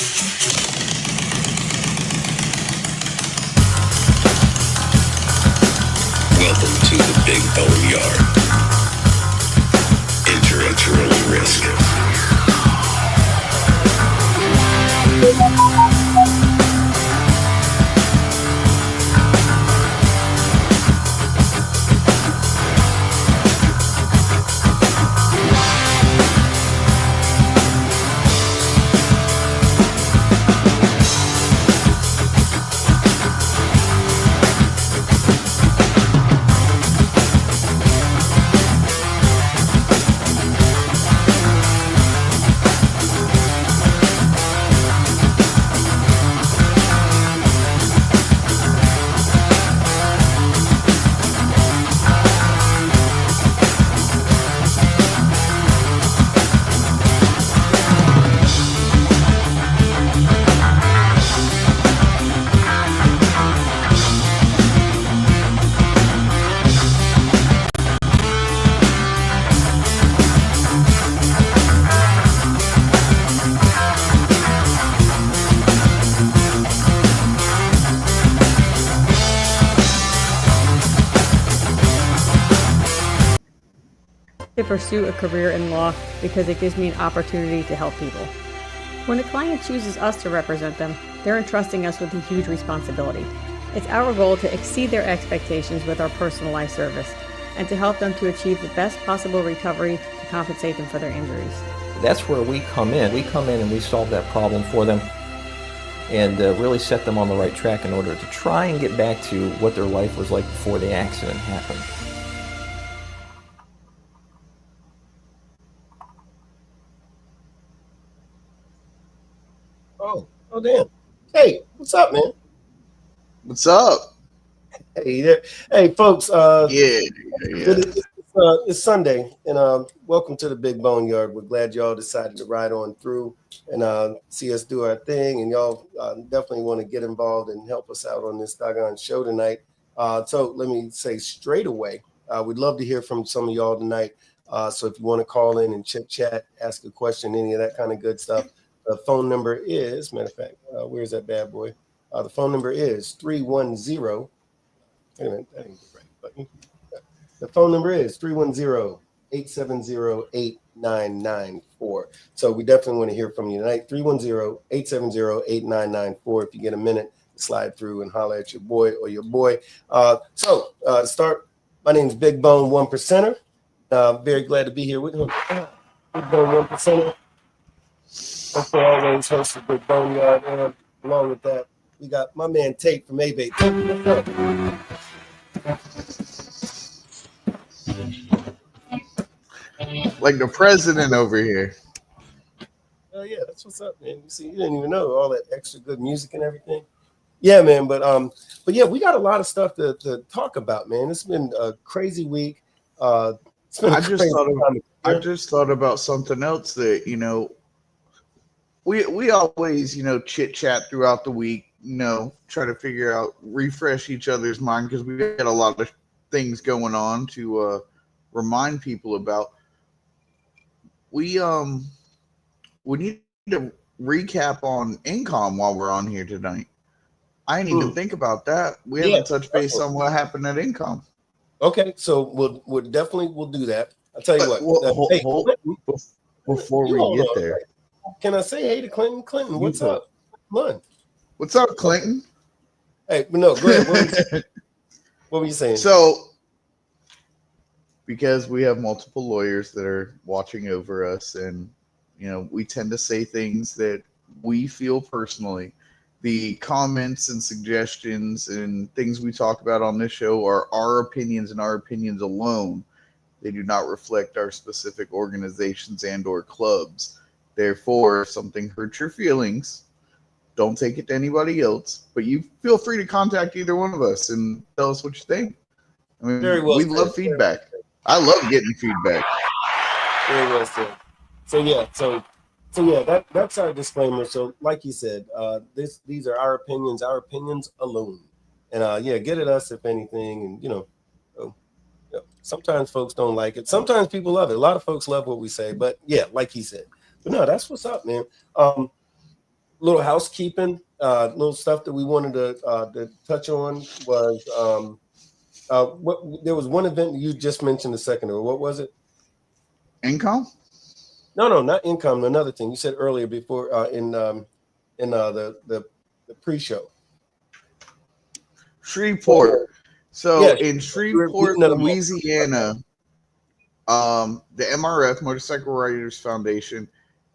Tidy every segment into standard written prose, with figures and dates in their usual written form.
Welcome to the Big BoneYard. Enter at your own risk. To pursue a career in law because it gives me an opportunity to help people. When a client chooses us to represent them, they're entrusting us with a huge responsibility. It's our goal to exceed their expectations with our personalized service and to help them to achieve the best possible recovery to compensate them for their injuries. That's where we come in. We come in and we solve that problem for them and really set them on the right track in order to try and get back to what their life was like before the accident happened. Oh, damn. Hey, what's up, man? What's up? Hey, there. Hey, folks. Yeah. It's Sunday, and welcome to the Big BoneYard. We're glad y'all decided to ride on through and see us do our thing, and y'all definitely want to get involved and help us out on this doggone show tonight. So let me say straight away, we'd love to hear from some of y'all tonight. So if you want to call in and chit chat, ask a question, any of that kind of good stuff, the phone number is, matter of fact, where's that bad boy? The phone number is 310. Wait a minute, that ain't the right button. The phone number is 310-870-8994. So we definitely want to hear from you tonight. 310-870-8994. If you get a minute, slide through and holler at your boy or your boy. So to start, my name is Big Bone 1%er. Very glad to be here with him. Big Bone 1%er. Also always host of Big BoneYard, and along with that, we got my man Tate from A-Bait. Like the president over here. Oh yeah, that's what's up, man. You see, you didn't even know all that extra good music and everything. Yeah, man, but yeah, we got a lot of stuff to talk about, man. It's been a crazy week. It's been I just thought about something else that, you know, we always, you know, chit chat throughout the week, you know, try to figure out, refresh each other's mind because we got a lot of things going on to remind people about. We need to recap on income while we're on here tonight. I didn't even think about that. We haven't touched base on what happened at income. Okay, so we'll definitely do that. I'll tell you what. Before we get there, can I say hey to Clinton? Clinton, what's up? Come on. What's up, Clinton? Hey, but no, go ahead. What were you saying? So, because we have multiple lawyers that are watching over us, and you know, we tend to say things that we feel personally. The comments and suggestions and things we talk about on this show are our opinions and our opinions alone. They do not reflect our specific organizations and or clubs. Therefore, if something hurts your feelings, don't take it to anybody else. But you feel free to contact either one of us and tell us what you think. I mean, we love feedback. I love getting feedback. Very well said. So that's our disclaimer. So like you said, these are our opinions alone. And get at us if anything. And you know, sometimes folks don't like it. Sometimes people love it. A lot of folks love what we say, but yeah, like he said. But no, that's what's up, man. little housekeeping, little stuff that we wanted to touch on was there was one event you just mentioned a second ago. What was it? Income? No, not income. Another thing you said earlier before in the pre-show. Shreveport. So Yeah, in Shreveport, Louisiana, the MRF, Motorcycle Riders Foundation,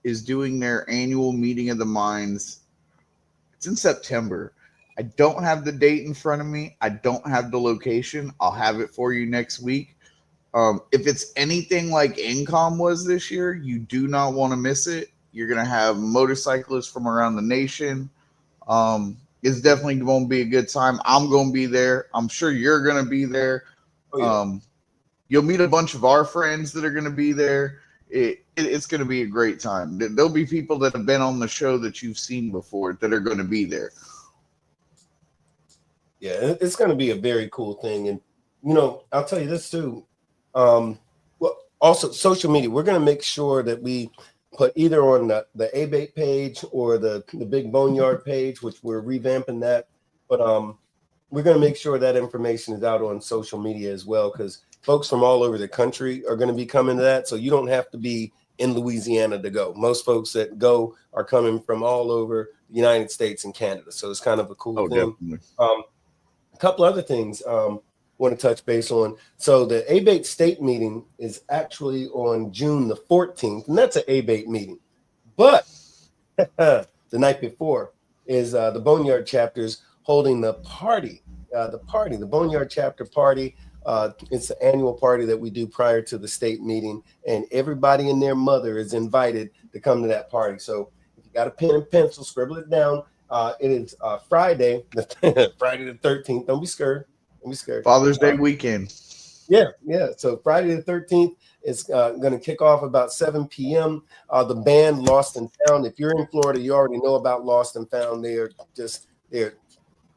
is doing their annual meeting of the minds. It's in September. I don't have the date in front of me. I don't have the location. I'll have it for you next week. If it's anything like Incom was this year, you do not want to miss it. You're going to have motorcyclists from around the nation. It's definitely going to be a good time. I'm going to be there. I'm sure you're going to be there. Oh, yeah. You'll meet a bunch of our friends that are going to be there. It's going to be a great time. There'll be people that have been on the show that you've seen before that are going to be there. Yeah, it's going to be a very cool thing. And, I'll tell you this too. Well, also social media, we're going to make sure that we put either on the ABATE page or the Big BoneYard page, which we're revamping that. But we're going to make sure that information is out on social media as well, because folks from all over the country are going to be coming to that. So you don't have to be in Louisiana to go. Most folks that go are coming from all over the United States and Canada. So it's kind of a cool thing. Definitely. A couple other things want to touch base on. So the ABATE state meeting is actually on June the 14th, and that's an ABATE meeting. But the night before is the BoneYard chapters holding the party, the BoneYard chapter party. It's the annual party that we do prior to the state meeting, and everybody and their mother is invited to come to that party. So if you got a pen and pencil, scribble it down. It is Friday, Friday the 13th. Don't be scared. Father's Day weekend. Yeah. So Friday the 13th is going to kick off about 7 p.m. The band Lost and Found. If you're in Florida, you already know about Lost and Found. They're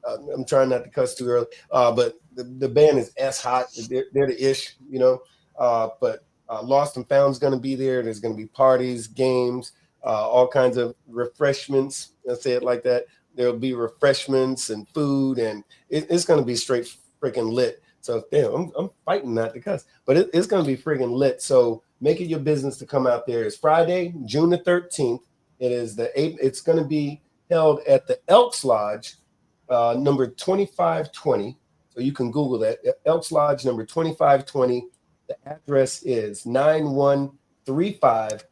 I'm trying not to cuss too early, but the band is hot. They're the ish, but Lost and Found is going to be there. There's going to be parties, games, all kinds of refreshments. Let's say it like that. There'll be refreshments and food, and it's going to be straight freaking lit. So damn, I'm fighting not to cuss, but it's going to be freaking lit. So make it your business to come out there. It's Friday, June the 13th. It's going to be held at the Elks Lodge, number 2520. So you can Google that. Elks Lodge number 2520. The address is 9135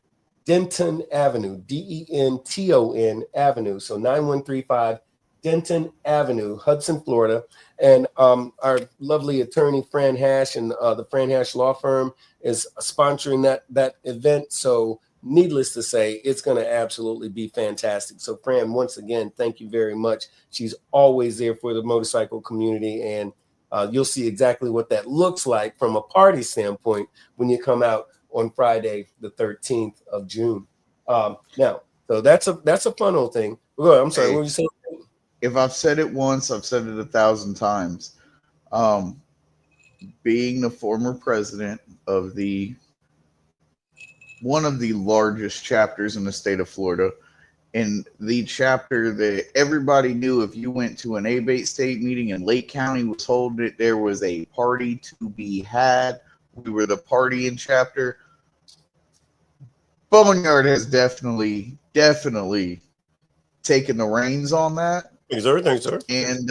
Denton Avenue, Denton Avenue. So 9135 Denton Avenue, Hudson, Florida. And our lovely attorney, Fran Hash, and the Fran Hash Law Firm is sponsoring that event. So needless to say, it's going to absolutely be fantastic. So Fran, once again, thank you very much. She's always there for the motorcycle community, and you'll see exactly what that looks like from a party standpoint when you come out on Friday, the 13th of June. Now, so that's a fun old thing. I'm sorry, what were you saying? If I've said it once, I've said it 1,000 times. Being the former president of one of the largest chapters in the state of Florida, and the chapter that everybody knew, if you went to an ABATE state meeting in Lake County was holding it, there was a party to be had. We were the partying chapter. BoneYard has definitely taken the reins on that. Thanks, sir. And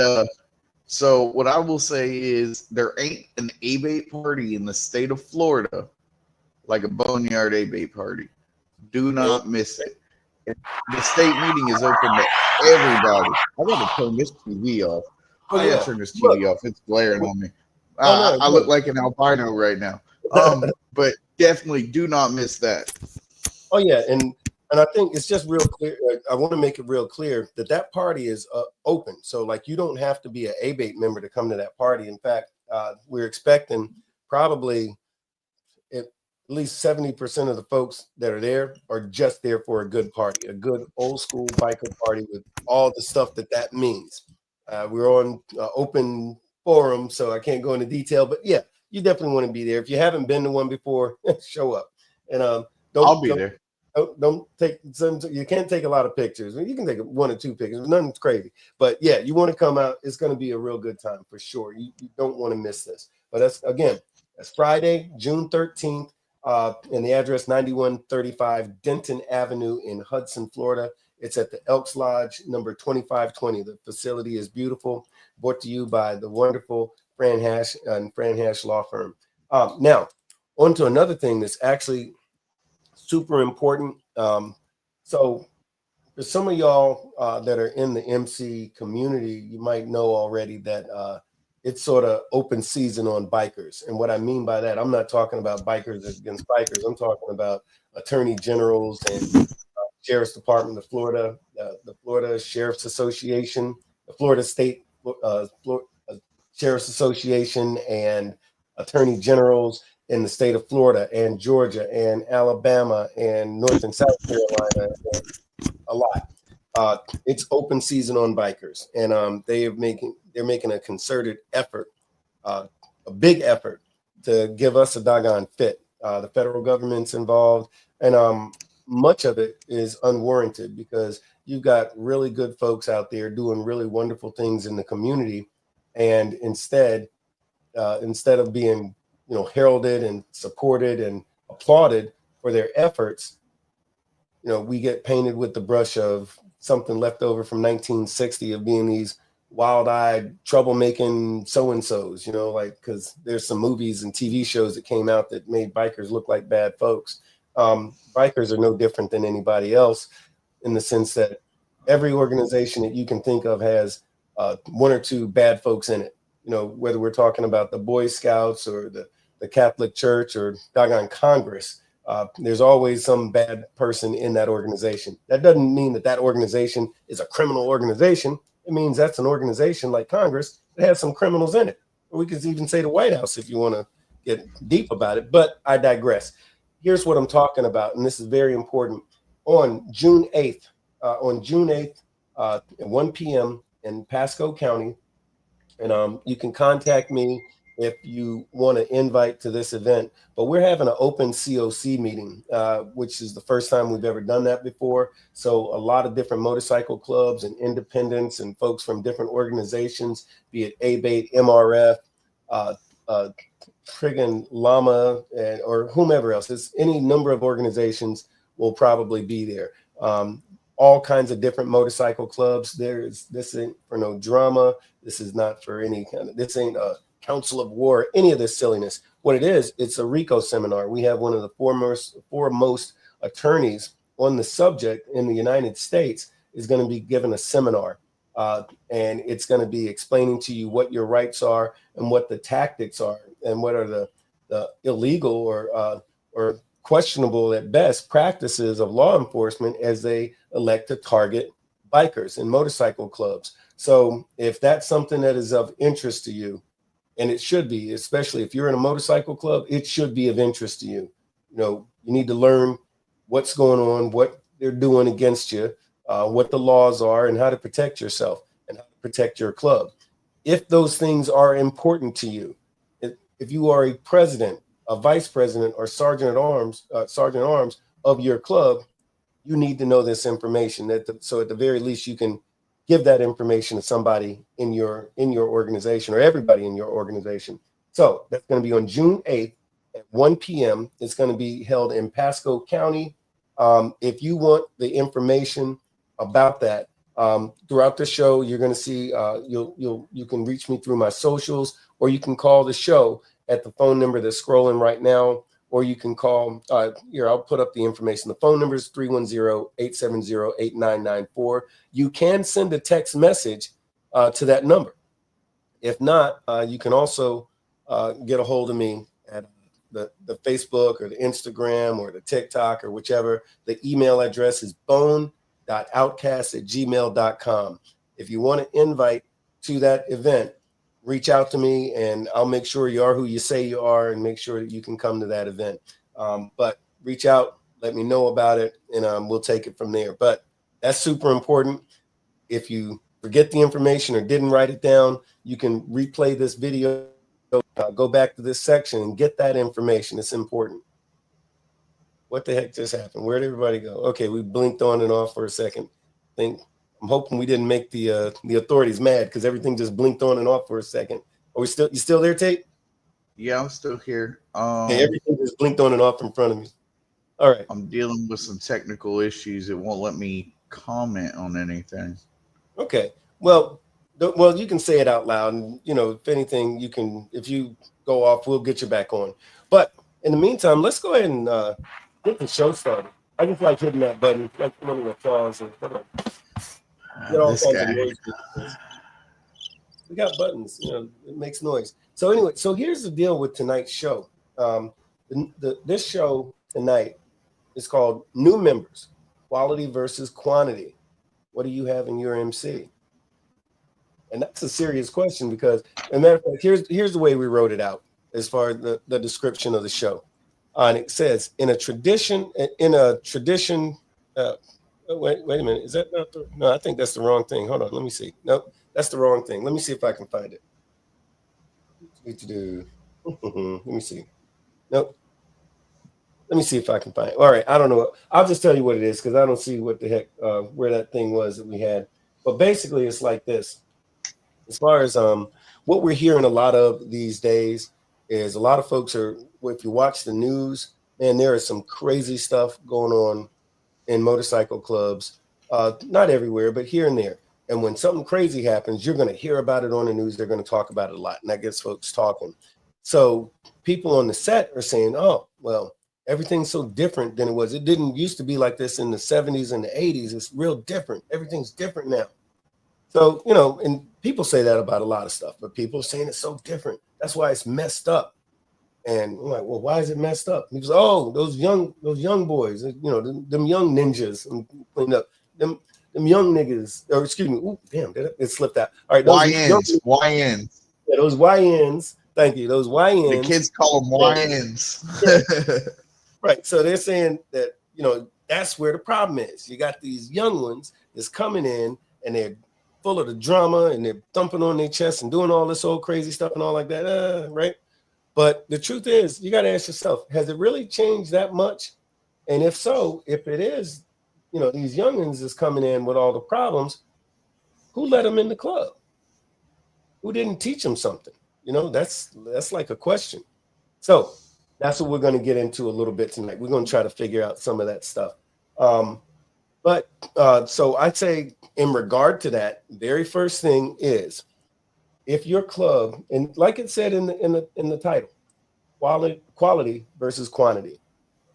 so what I will say is there ain't an ABATE party in the state of Florida like a BoneYard ABATE party. Do not miss it. The state meeting is open to everybody. I got to turn this TV off. I got to turn this TV off. It's glaring on me. I look like an albino right now. But definitely do not miss that. Oh yeah, and I think it's just real clear. I want to make it real clear that party is open. So like you don't have to be an ABATE member to come to that party. In fact, we're expecting probably at least 70% of the folks that are there are just there for a good party, a good old school biker party with all the stuff that means. We're on open forum, so I can't go into detail, but yeah, you definitely want to be there. If you haven't been to one before, show up. And I'll be there. don't take some. You can't take a lot of pictures. You can take one or two pictures. Nothing's crazy. But yeah, you want to come out. It's going to be a real good time for sure. You don't want to miss this. But that's Friday, June 13th, and the address 9135 Denton Avenue in Hudson, Florida. It's at the Elks Lodge, number 2520. The facility is beautiful. Brought to you by the wonderful Fran Hash and Fran Hash Law Firm. Now, on to another thing that's actually super important. So for some of y'all that are in the MC community, you might know already that it's sort of open season on bikers. And what I mean by that, I'm not talking about bikers against bikers. I'm talking about attorney generals and Sheriff's Department of Florida, the Florida Sheriff's Association, the Florida State Sheriff's Association, and attorney generals in the state of Florida and Georgia and Alabama and North and South Carolina, and a lot. It's open season on bikers, and they're making a concerted effort, a big effort, to give us a doggone fit. The federal government's involved, and much of it is unwarranted because you've got really good folks out there doing really wonderful things in the community, and instead of being heralded and supported and applauded for their efforts, we get painted with the brush of something left over from 1960 of being these wild-eyed, troublemaking so-and-sos, because there's some movies and TV shows that came out that made bikers look like bad folks. Bikers are no different than anybody else in the sense that every organization that you can think of has one or two bad folks in it. Whether we're talking about the Boy Scouts or the Catholic Church or doggone Congress, there's always some bad person in that organization. That doesn't mean that organization is a criminal organization. It means that's an organization like Congress that has some criminals in it. Or we could even say the White House if you want to get deep about it, but I digress. Here's what I'm talking about, and this is very important. On June 8th, at 1 p.m. in Pasco County, and you can contact me if you want to invite to this event. But we're having an open COC meeting, which is the first time we've ever done that before. So a lot of different motorcycle clubs and independents and folks from different organizations, be it ABATE, MRF, friggin' Llama, or whomever else. There's any number of organizations will probably be there. All kinds of different motorcycle clubs. This ain't for no drama. This is not for any kind of, this ain't a council of war, any of this silliness. What it is, it's a RICO seminar. We have one of the foremost attorneys on the subject in the United States is going to be given a seminar. And it's going to be explaining to you what your rights are and what the tactics are and what are the illegal or questionable at best practices of law enforcement as they elect to target bikers and motorcycle clubs. So if that's something that is of interest to you, and it should be, especially if you're in a motorcycle club, it should be of interest to you. You need to learn what's going on, what they're doing against you, what the laws are, and how to protect yourself and how to protect your club. If those things are important to you, if you are a president, a vice president, or sergeant at arms of your club, you need to know this information. So at the very least, you can give that information to somebody in your organization or everybody in your organization. So that's going to be on June 8th at 1 p.m. It's going to be held in Pasco County. If you want the information about that, throughout the show, you're going to see, you can reach me through my socials, or you can call the show at the phone number that's scrolling right now, or you can call, here, I'll put up the information. The phone number is 310-870-8994. You can send a text message to that number. If not, you can also get a hold of me at the Facebook or the Instagram or the TikTok or whichever. The email address is bone.outcast@gmail.com. If you want to invite to that event, reach out to me and I'll make sure you are who you say you are and make sure that you can come to that event. But reach out, let me know about it, and we'll take it from there. But that's super important. If you forget the information or didn't write it down, you can replay this video, go back to this section and get that information. It's important. What the heck just happened? Where'd everybody go? Okay, we blinked on and off for a second. I'm hoping we didn't make the authorities mad because everything just blinked on and off for a second. Are we still? You still there, Tate? Yeah, I'm still here. Okay, everything just blinked on and off in front of me. All right. I'm dealing with some technical issues. It won't let me comment on anything. Okay. Well, you can say it out loud, and if anything, you can. If you go off, we'll get you back on. But in the meantime, let's go ahead and get the show started. I just like hitting that button, like a little applause, and get all kinds of noise. We got buttons, it makes noise. So anyway, so here's the deal with tonight's show. This show tonight is called New Members, Quality versus Quantity. What do you have in your MC? And that's a serious question because, as a matter of fact, here's the way we wrote it out as far as the description of the show. And it says, wait a minute, is that not the, no, I think that's the wrong thing. Hold on, let me see. Nope, that's the wrong thing. Let me see if I can find it. Let me see. Nope. Let me see if I can find it. All right, I don't know. I'll just tell you what it is because I don't see what the heck, where that thing was that we had. But basically, it's like this. As far as what we're hearing a lot of these days is a lot of folks are, if you watch the news, man, there is some crazy stuff going on in motorcycle clubs, not everywhere, but here and there. And when something crazy happens, you're going to hear about it on the news. They're going to talk about it a lot, and that gets folks talking. So people on the set are saying, oh, well, everything's so different than it was. It didn't used to be like this in the 70s and the 80s. It's real different. Everything's different now. So, and people say that about a lot of stuff, but people are saying it's so different. That's why it's messed up. And I'm like, well, why is it messed up? He goes, oh, those young boys, them young ninjas, and cleaned up them young niggas, or excuse me, ooh, damn, it slipped out. All right, YNs. Yeah, those YNs. Thank you. Those YNs. The kids call them YNs. Yeah. Right. So they're saying that, that's where the problem is. You got these young ones that's coming in and they're full of the drama and they're thumping on their chest and doing all this old crazy stuff and all like that. Right. But the truth is, you got to ask yourself, has it really changed that much? And if so, if it is, these youngins is coming in with all the problems, who let them in the club? Who didn't teach them something? That's like a question. So that's what we're going to get into a little bit tonight. We're going to try to figure out some of that stuff. So I'd say in regard to that, very first thing is, if your club, and like it said in the title, quality versus quantity,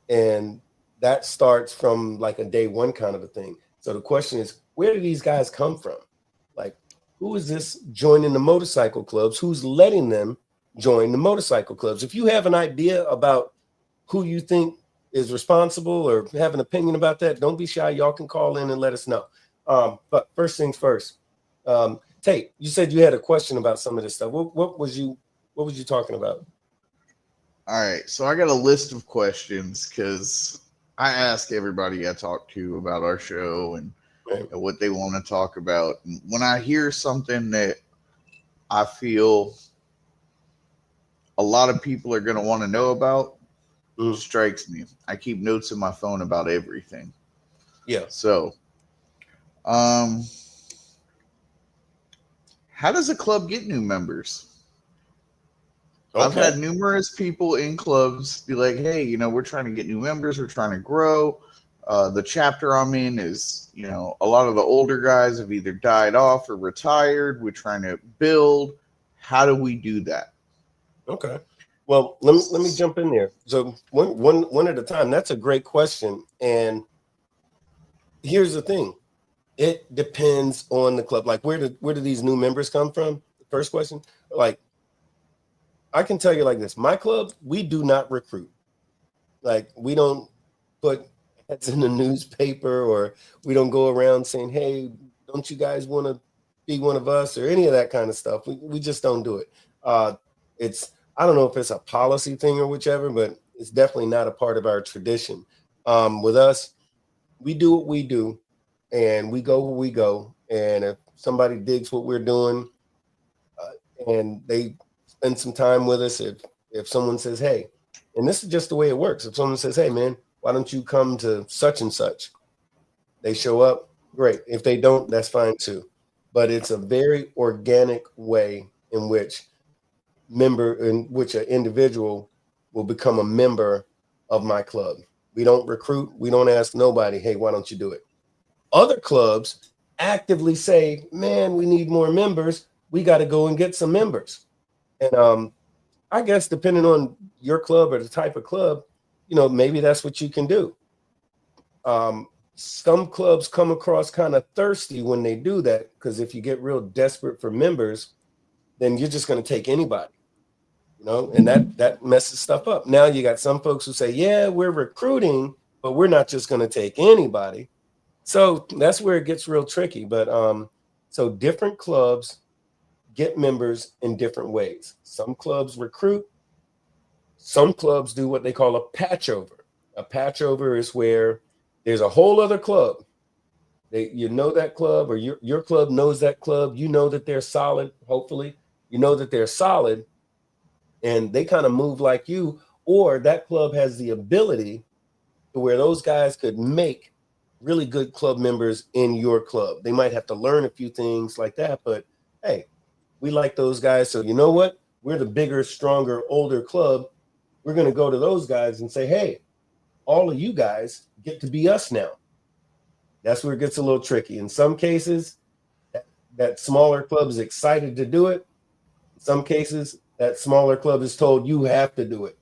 and that starts from like a day one kind of a thing. So the question is, where do these guys come from? Like, who is this joining the motorcycle clubs? Who's letting them join the motorcycle clubs? If you have an idea about who you think is responsible or have an opinion about that, don't be shy. Y'all can call in and let us know. But first things first, Tate, you said you had a question about some of this stuff. What was you talking about? All right, so I got a list of questions because I ask everybody I talk to about our show and what they want to talk about. And when I hear something that I feel a lot of people are going to want to know about, strikes me. I keep notes in my phone about everything. Yeah. So, how does a club get new members? Okay. I've had numerous people in clubs be like, hey, we're trying to get new members. We're trying to grow. The chapter I'm in is, a lot of the older guys have either died off or retired. We're trying to build. How do we do that? Okay. Well, let me jump in there. So one at a time. That's a great question. And here's the thing. It depends on the club. Like, where do these new members come from? The first question. Like, I can tell you like this. My club, we do not recruit. Like, we don't put ads in the newspaper, or we don't go around saying, hey, don't you guys want to be one of us, or any of that kind of stuff. We just don't do it. I don't know if it's a policy thing or whichever, but it's definitely not a part of our tradition. With us, we do what we do, and we go where we go. And if somebody digs what we're doing, and they spend some time with us, if someone says, hey, and this is just the way it works. If someone says, hey, man, why don't you come to such and such? They show up, great. If they don't, that's fine too. But it's a very organic way in which an individual will become a member of my club. We don't recruit. We don't ask nobody, hey, why don't you do it? Other clubs actively say, man, we need more members. We got to go and get some members. And I guess depending on your club or the type of club, maybe that's what you can do. Some clubs come across kind of thirsty when they do that, because if you get real desperate for members, then you're just going to take anybody, and that messes stuff up. Now you got some folks who say, yeah, we're recruiting, but we're not just going to take anybody. So that's where it gets real tricky. But so different clubs get members in different ways. Some clubs recruit. Some clubs do what they call a patch over. A patch over is where there's a whole other club. You know that club, or your club knows that club. You know that they're solid, hopefully. You know that they're solid, and they kind of move like you, or that club has the ability to where those guys could make really good club members in your club. They might have to learn a few things like that, but hey, we like those guys. So you know what? We're the bigger, stronger, older club. We're going to go to those guys and say, hey, all of you guys get to be us now. That's where it gets a little tricky. In some cases, that smaller club is excited to do it. In some cases, that smaller club is told you have to do it.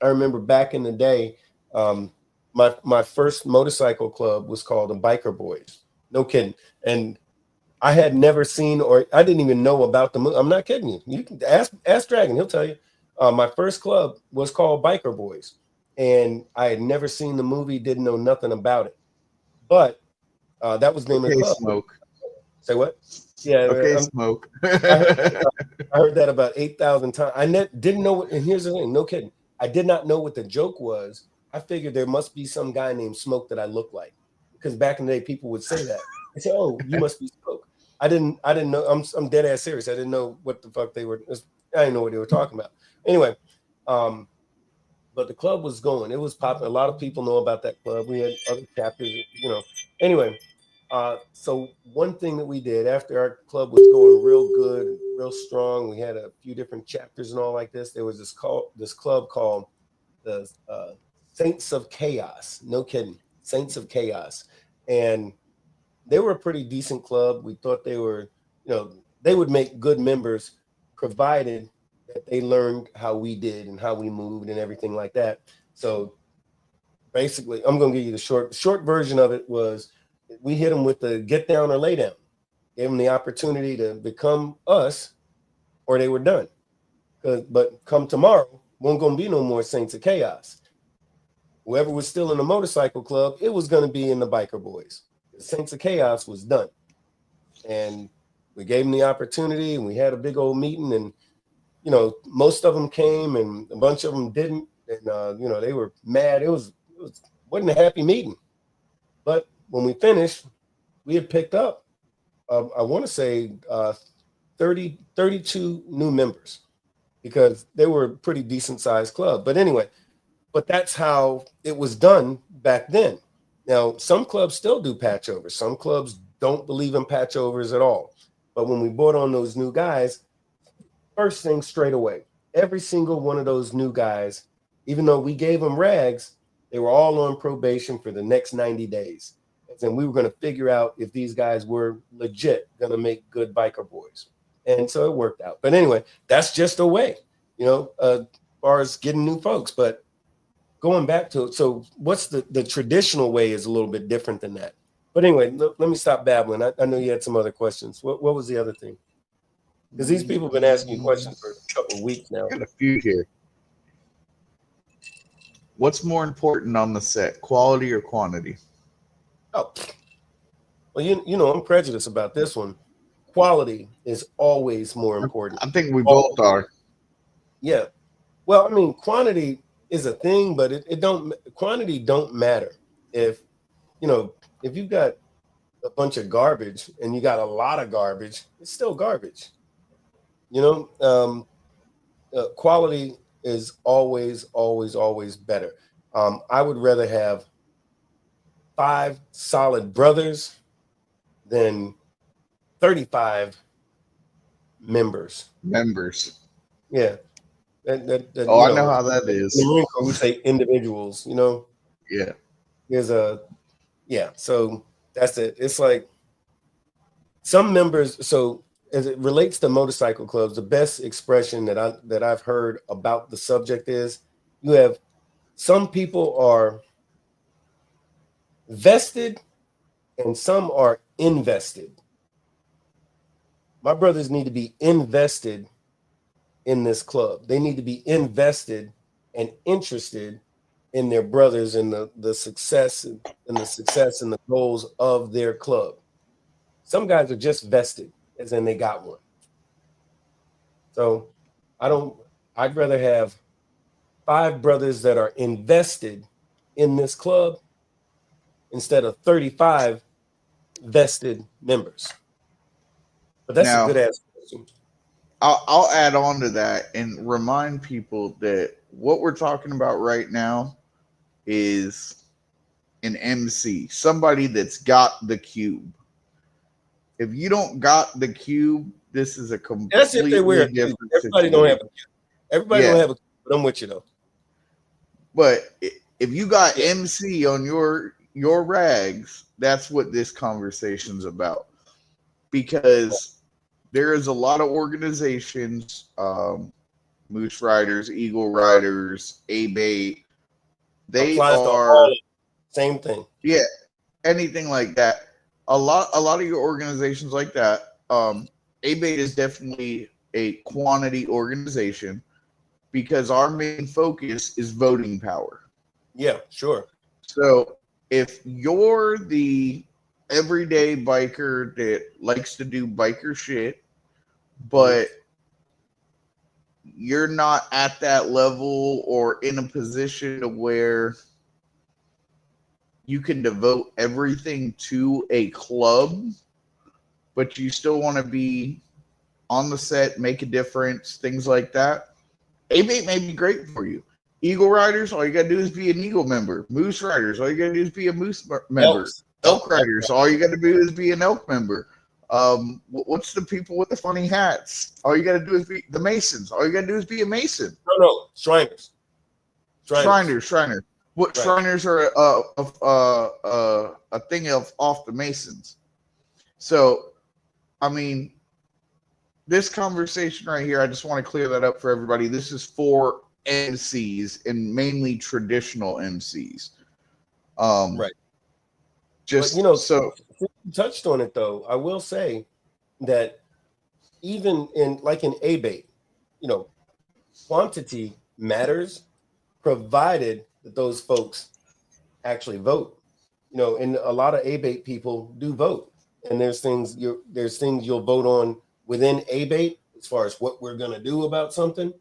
I remember back in the day, my first motorcycle club was called the Biker Boys. No kidding. And I had never seen, or I didn't even know about the movie. I'm not kidding you. You can ask Dragon, he'll tell you. My first club was called Biker Boys, and I had never seen the movie, didn't know nothing about it. But that was the name of the club. Smoke. Say what? Yeah. Okay, Smoke. I heard that about 8,000 times. I didn't know what, and here's the thing, no kidding. I did not know what the joke was. I figured there must be some guy named Smoke that I look like, because back in the day, people would say that. I said, oh, you must be Smoke. I didn't know. I'm dead ass serious. I didn't know what the fuck they were. I didn't know what they were talking about. Anyway, but the club was going. It was popular. A lot of people know about that club. We had other chapters, Anyway, so one thing that we did after our club was going real good, real strong, we had a few different chapters and all like this. There was this club called the Saints of Chaos. No kidding, Saints of Chaos, and they were a pretty decent club. We thought they were, they would make good members, provided that they learned how we did and how we moved and everything like that. So basically, I'm going to give you the short version of it. Was we hit them with the get down or lay down, gave them the opportunity to become us, or they were done. But come tomorrow, won't going to be no more Saints of Chaos. Whoever was still in the motorcycle club, it was going to be in the Biker Boys. The Saints of Chaos was done. And we gave them the opportunity, and we had a big old meeting, and most of them came and a bunch of them didn't. And, they were mad. It wasn't a happy meeting. But when we finished, we had picked up, I want to say 32 new members, because they were a pretty decent sized club. But anyway, that's how it was done back then. Now, some clubs still do patch overs. Some clubs don't believe in patch overs at all. But when we brought on those new guys, first thing straight away, every single one of those new guys, even though we gave them rags, they were all on probation for the next 90 days. And we were going to figure out if these guys were legit going to make good Biker Boys. And so it worked out. But anyway, that's just a way, as far as getting new folks. But going back to it, so what's the traditional way is a little bit different than that. But anyway, let me stop babbling. I know you had some other questions. What was the other thing? Because these people have been asking you questions for a couple of weeks now. Got a few here. What's more important on the set, quality or quantity? Oh, well, I'm prejudiced about this one. Quality is always more important. I think we both are. Yeah. Well, I mean, quantity is a thing, but quantity don't matter. If you've got a bunch of garbage and you got a lot of garbage, it's still garbage. Quality is always, always, always better. I would rather have 5 solid brothers than 35 members. Yeah. Oh, You I know know, how that in the is. Marine Corps, we say individuals, you know, Yeah. So that's it. It's like some members. So as it relates to motorcycle clubs, the best expression that I've heard about the subject is you have some people are vested and some are invested. My brothers need to be invested in this club. They need to be invested and interested in their brothers and the success and the goals of their club. Some guys are just vested, as in they got one. So I'd rather have 5 brothers that are invested in this club instead of 35 vested members. But that's a Now, good ass question. I'll add on to that and remind people that what we're talking about right now is an MC, somebody that's got the cube. If you don't got the cube, this is a That's if they wear completely a cube. different Everybody don't have a situation. cube. Everybody don't Yeah, have a cube, but I'm with you though. but if you got Yeah. MC on your rags, that's what this conversation's about. Because there is a lot of organizations, Moose Riders, Eagle Riders, A-Bait. They Applies to are, all same thing. yeah, anything like that. A lot of your organizations like that. A-Bait is definitely a quantity organization because our main focus is voting power. Yeah, sure. So if you're the everyday biker that likes to do biker shit, but you're not at that level or in a position to where you can devote everything to a club, but you still want to be on the set, make a difference, things like that, A-Bait may be great for you. Eagle Riders, all you got to do is be an Eagle member. Moose Riders, all you got to do is be a Moose member. Elk Riders, all you got to do is be an Elk member. What's the people with the funny hats? All you got to do is be the Masons. All you got to do is be a Mason. No, Shriners. Shriners. What Right. Shriners are a thing of off the Masons. So, I mean, this conversation right here, I just want to clear that up for everybody. This is for MCs and mainly traditional MCs. Right. Just But, so you touched on it though. I will say that even in A-Bait, quantity matters, provided that those folks actually vote. And a lot of A-Bait people do vote, and there's things you'll vote on within A-Bait as far as what we're going to do about something,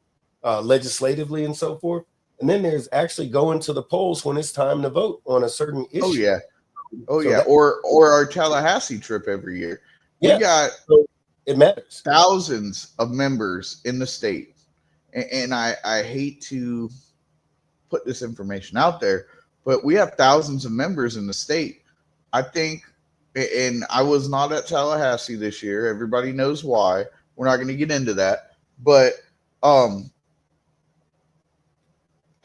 legislatively and so forth. And then there's actually going to the polls when it's time to vote on a certain issue. Or our Tallahassee trip every year. Yeah. We got it matters. thousands of members in the state, and I hate to put this information out there, but we have thousands of members in the state. I think, and I was not at Tallahassee this year. Everybody knows why. We're not going to get into that, but I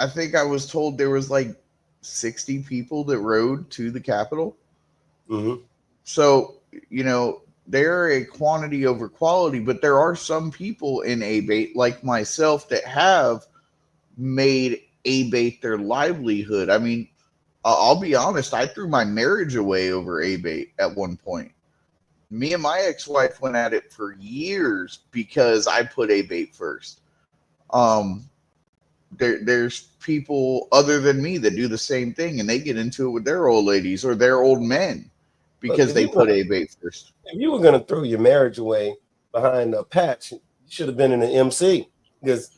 think I was told there was like 60 people that rode to the Capitol. Mm-hmm. So, they're a quantity over quality, but there are some people in A-Bait like myself that have made A-Bait their livelihood. I mean, I'll be honest, I threw my marriage away over A-Bait at one point. Me and my ex-wife went at it for years because I put A-Bait first. There's people other than me that do the same thing, and they get into it with their old ladies or their old men because they put A-Bait first. If you were going to throw your marriage away behind a patch, you should have been in an MC, because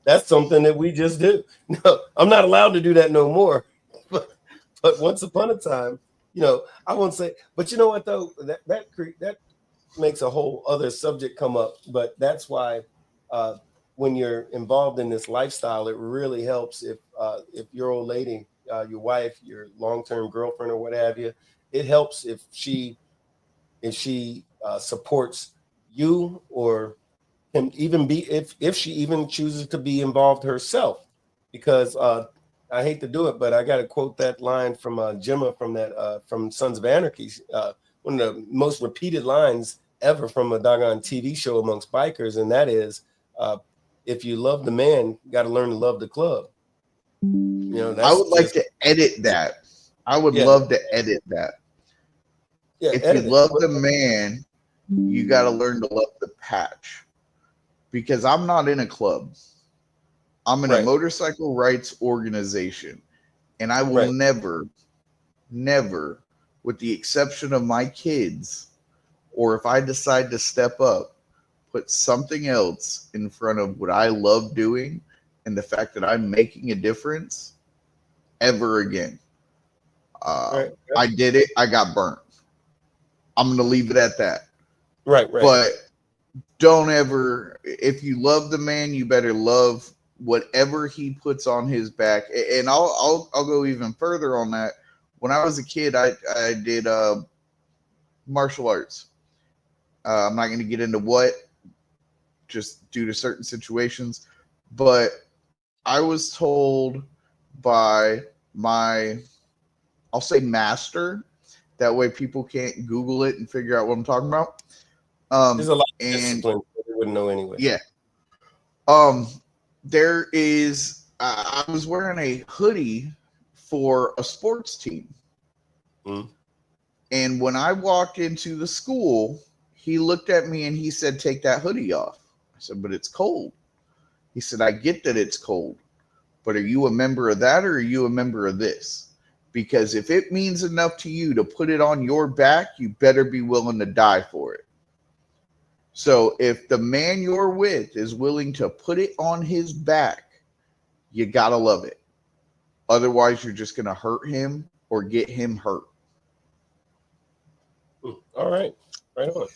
that's something that we just do. No, I'm not allowed to do that no more. But once upon a time, I won't say. But you know what though, that makes a whole other subject come up. But that's why when you're involved in this lifestyle, it really helps if your old lady, your wife, your long-term girlfriend or what have you, it helps if she supports you, or can even be if she even chooses to be involved herself. Because I hate to do it, but I got to quote that line from Gemma from Sons of Anarchy, one of the most repeated lines ever from a doggone TV show amongst bikers, and that is, if you love the man, you got to learn to love the club. That's I would like to edit that. I would love to edit that. Yeah, if you love the man, you got to learn to love the patch. Because I'm not in a club. I'm in a motorcycle rights organization. And I will never, with the exception of my kids, or if I decide to step up, put something else in front of what I love doing and the fact that I'm making a difference ever again. I did it. I got burnt. I'm going to leave it at that. Right. But don't ever, if you love the man, you better love whatever he puts on his back. And I'll go even further on that. When I was a kid, I did martial arts. I'm not going to get into what, just due to certain situations. But I was told by my, I'll say master, that way people can't Google it and figure out what I'm talking about. There's a lot of discipline that they wouldn't know anyway. Yeah. There is, I was wearing a hoodie for a sports team. Mm. And when I walked into the school, he looked at me and he said, "Take that hoodie off." I said, "But it's cold." He said, "I get that it's cold, but are you a member of that or are you a member of this? Because if it means enough to you to put it on your back, you better be willing to die for it." So if the man you're with is willing to put it on his back, you got to love it. Otherwise, you're just going to hurt him or get him hurt. All right. Right on.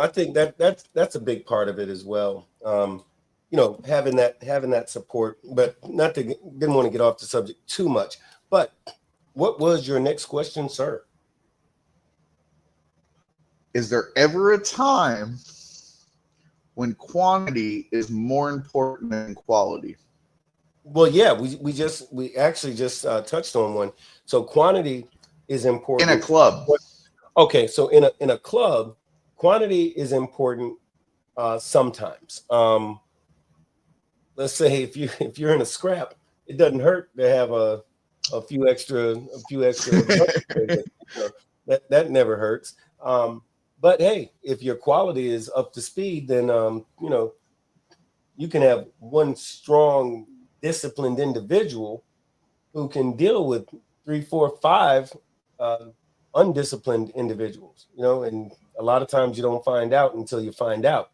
I think that's a big part of it as well. Having that support, but didn't want to get off the subject too much. But what was your next question, sir? Is there ever a time when quantity is more important than quality? Well, yeah, we actually just touched on one. So quantity is important in a club. Okay, so in a club, quantity is important sometimes. Let's say if you're in a scrap, it doesn't hurt to have a few extra. That never hurts. But hey, if your quality is up to speed, then you can have one strong, disciplined individual who can deal with 3, 4, 5 undisciplined individuals. And a lot of times you don't find out until you find out.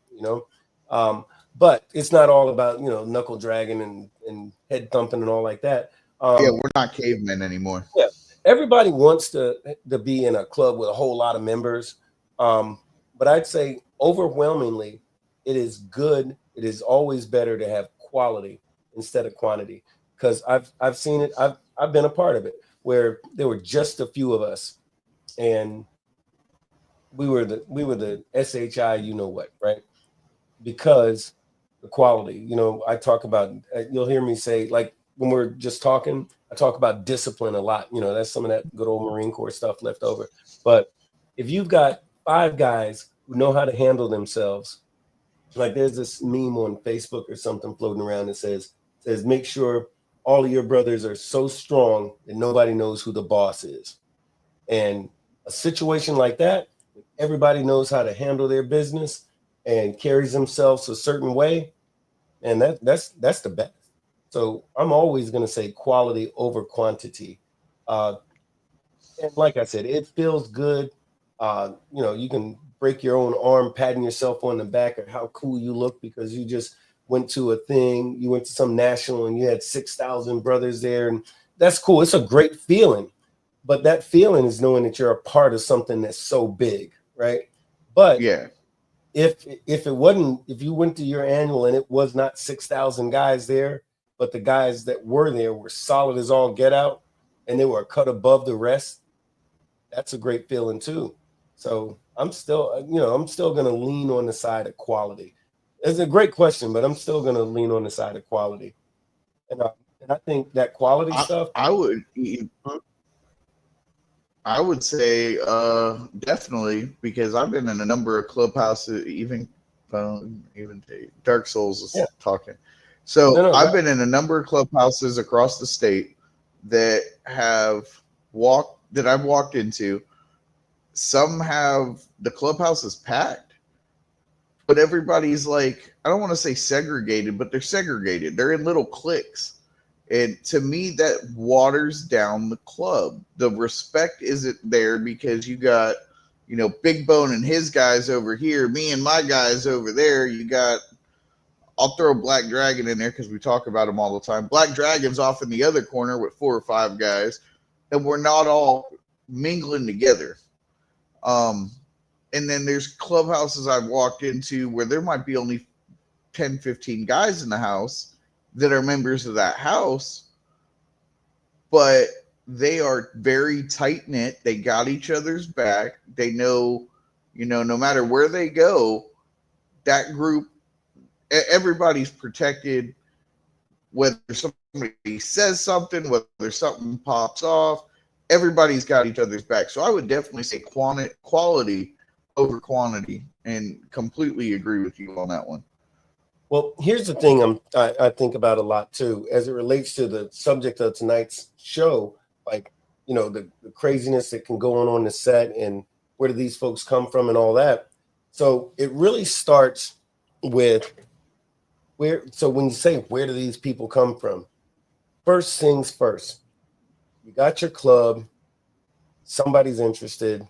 But it's not all about knuckle dragging and head thumping and all like that. Yeah, we're not cavemen anymore. Yeah, everybody wants to be in a club with a whole lot of members. But I'd say overwhelmingly, it is good. It is always better to have quality instead of quantity, because I've seen it. I've been a part of it where there were just a few of us, and we were the SHI, right? Because the quality. I talk about. You'll hear me say, like, when we're just talking, I talk about discipline a lot. That's some of that good old Marine Corps stuff left over. But if you've got 5 guys who know how to handle themselves, like there's this meme on Facebook or something floating around that says make sure all of your brothers are so strong that nobody knows who the boss is. And a situation like that, everybody knows how to handle their business and carries themselves a certain way, and that's the best. So I'm always going to say quality over quantity. And like I said, it feels good. You can break your own arm patting yourself on the back of how cool you look because you just went to a thing. You went to some national and you had 6,000 brothers there, and that's cool. It's a great feeling, but that feeling is knowing that you're a part of something that's so big, right? But yeah, if it wasn't, if you went to your annual and it was not 6,000 guys there, but the guys that were there were solid as all get out and they were a cut above the rest, that's a great feeling too. So I'm still, I'm still going to lean on the side of quality. It's a great question, but I'm still going to lean on the side of quality. And I think that quality stuff. I would say definitely, because I've been in a number of clubhouses, even Dark Souls is talking. So I've been in a number of clubhouses across the state that I've walked into. Some have the clubhouse is packed, but everybody's like, I don't want to say segregated, but they're segregated. They're in little cliques. And to me, that waters down the club. The respect isn't there because you got, Big Bone and his guys over here, me and my guys over there. You got, I'll throw Black Dragon in there because we talk about him all the time. Black Dragon's off in the other corner with 4 or 5 guys, and we're not all mingling together. And then there's clubhouses I've walked into where there might be only 10, 15 guys in the house that are members of that house, but they are very tight knit. They got each other's back. They know, no matter where they go, that group, everybody's protected. Whether somebody says something, whether something pops off, everybody's got each other's back. So I would definitely say quality over quantity, and completely agree with you on that one. Well, here's the thing I think about a lot too, as it relates to the subject of tonight's show, like, the craziness that can go on the set and where do these folks come from and all that. So it really starts with so when you say, where do these people come from? First things first, you got your club, somebody's interested.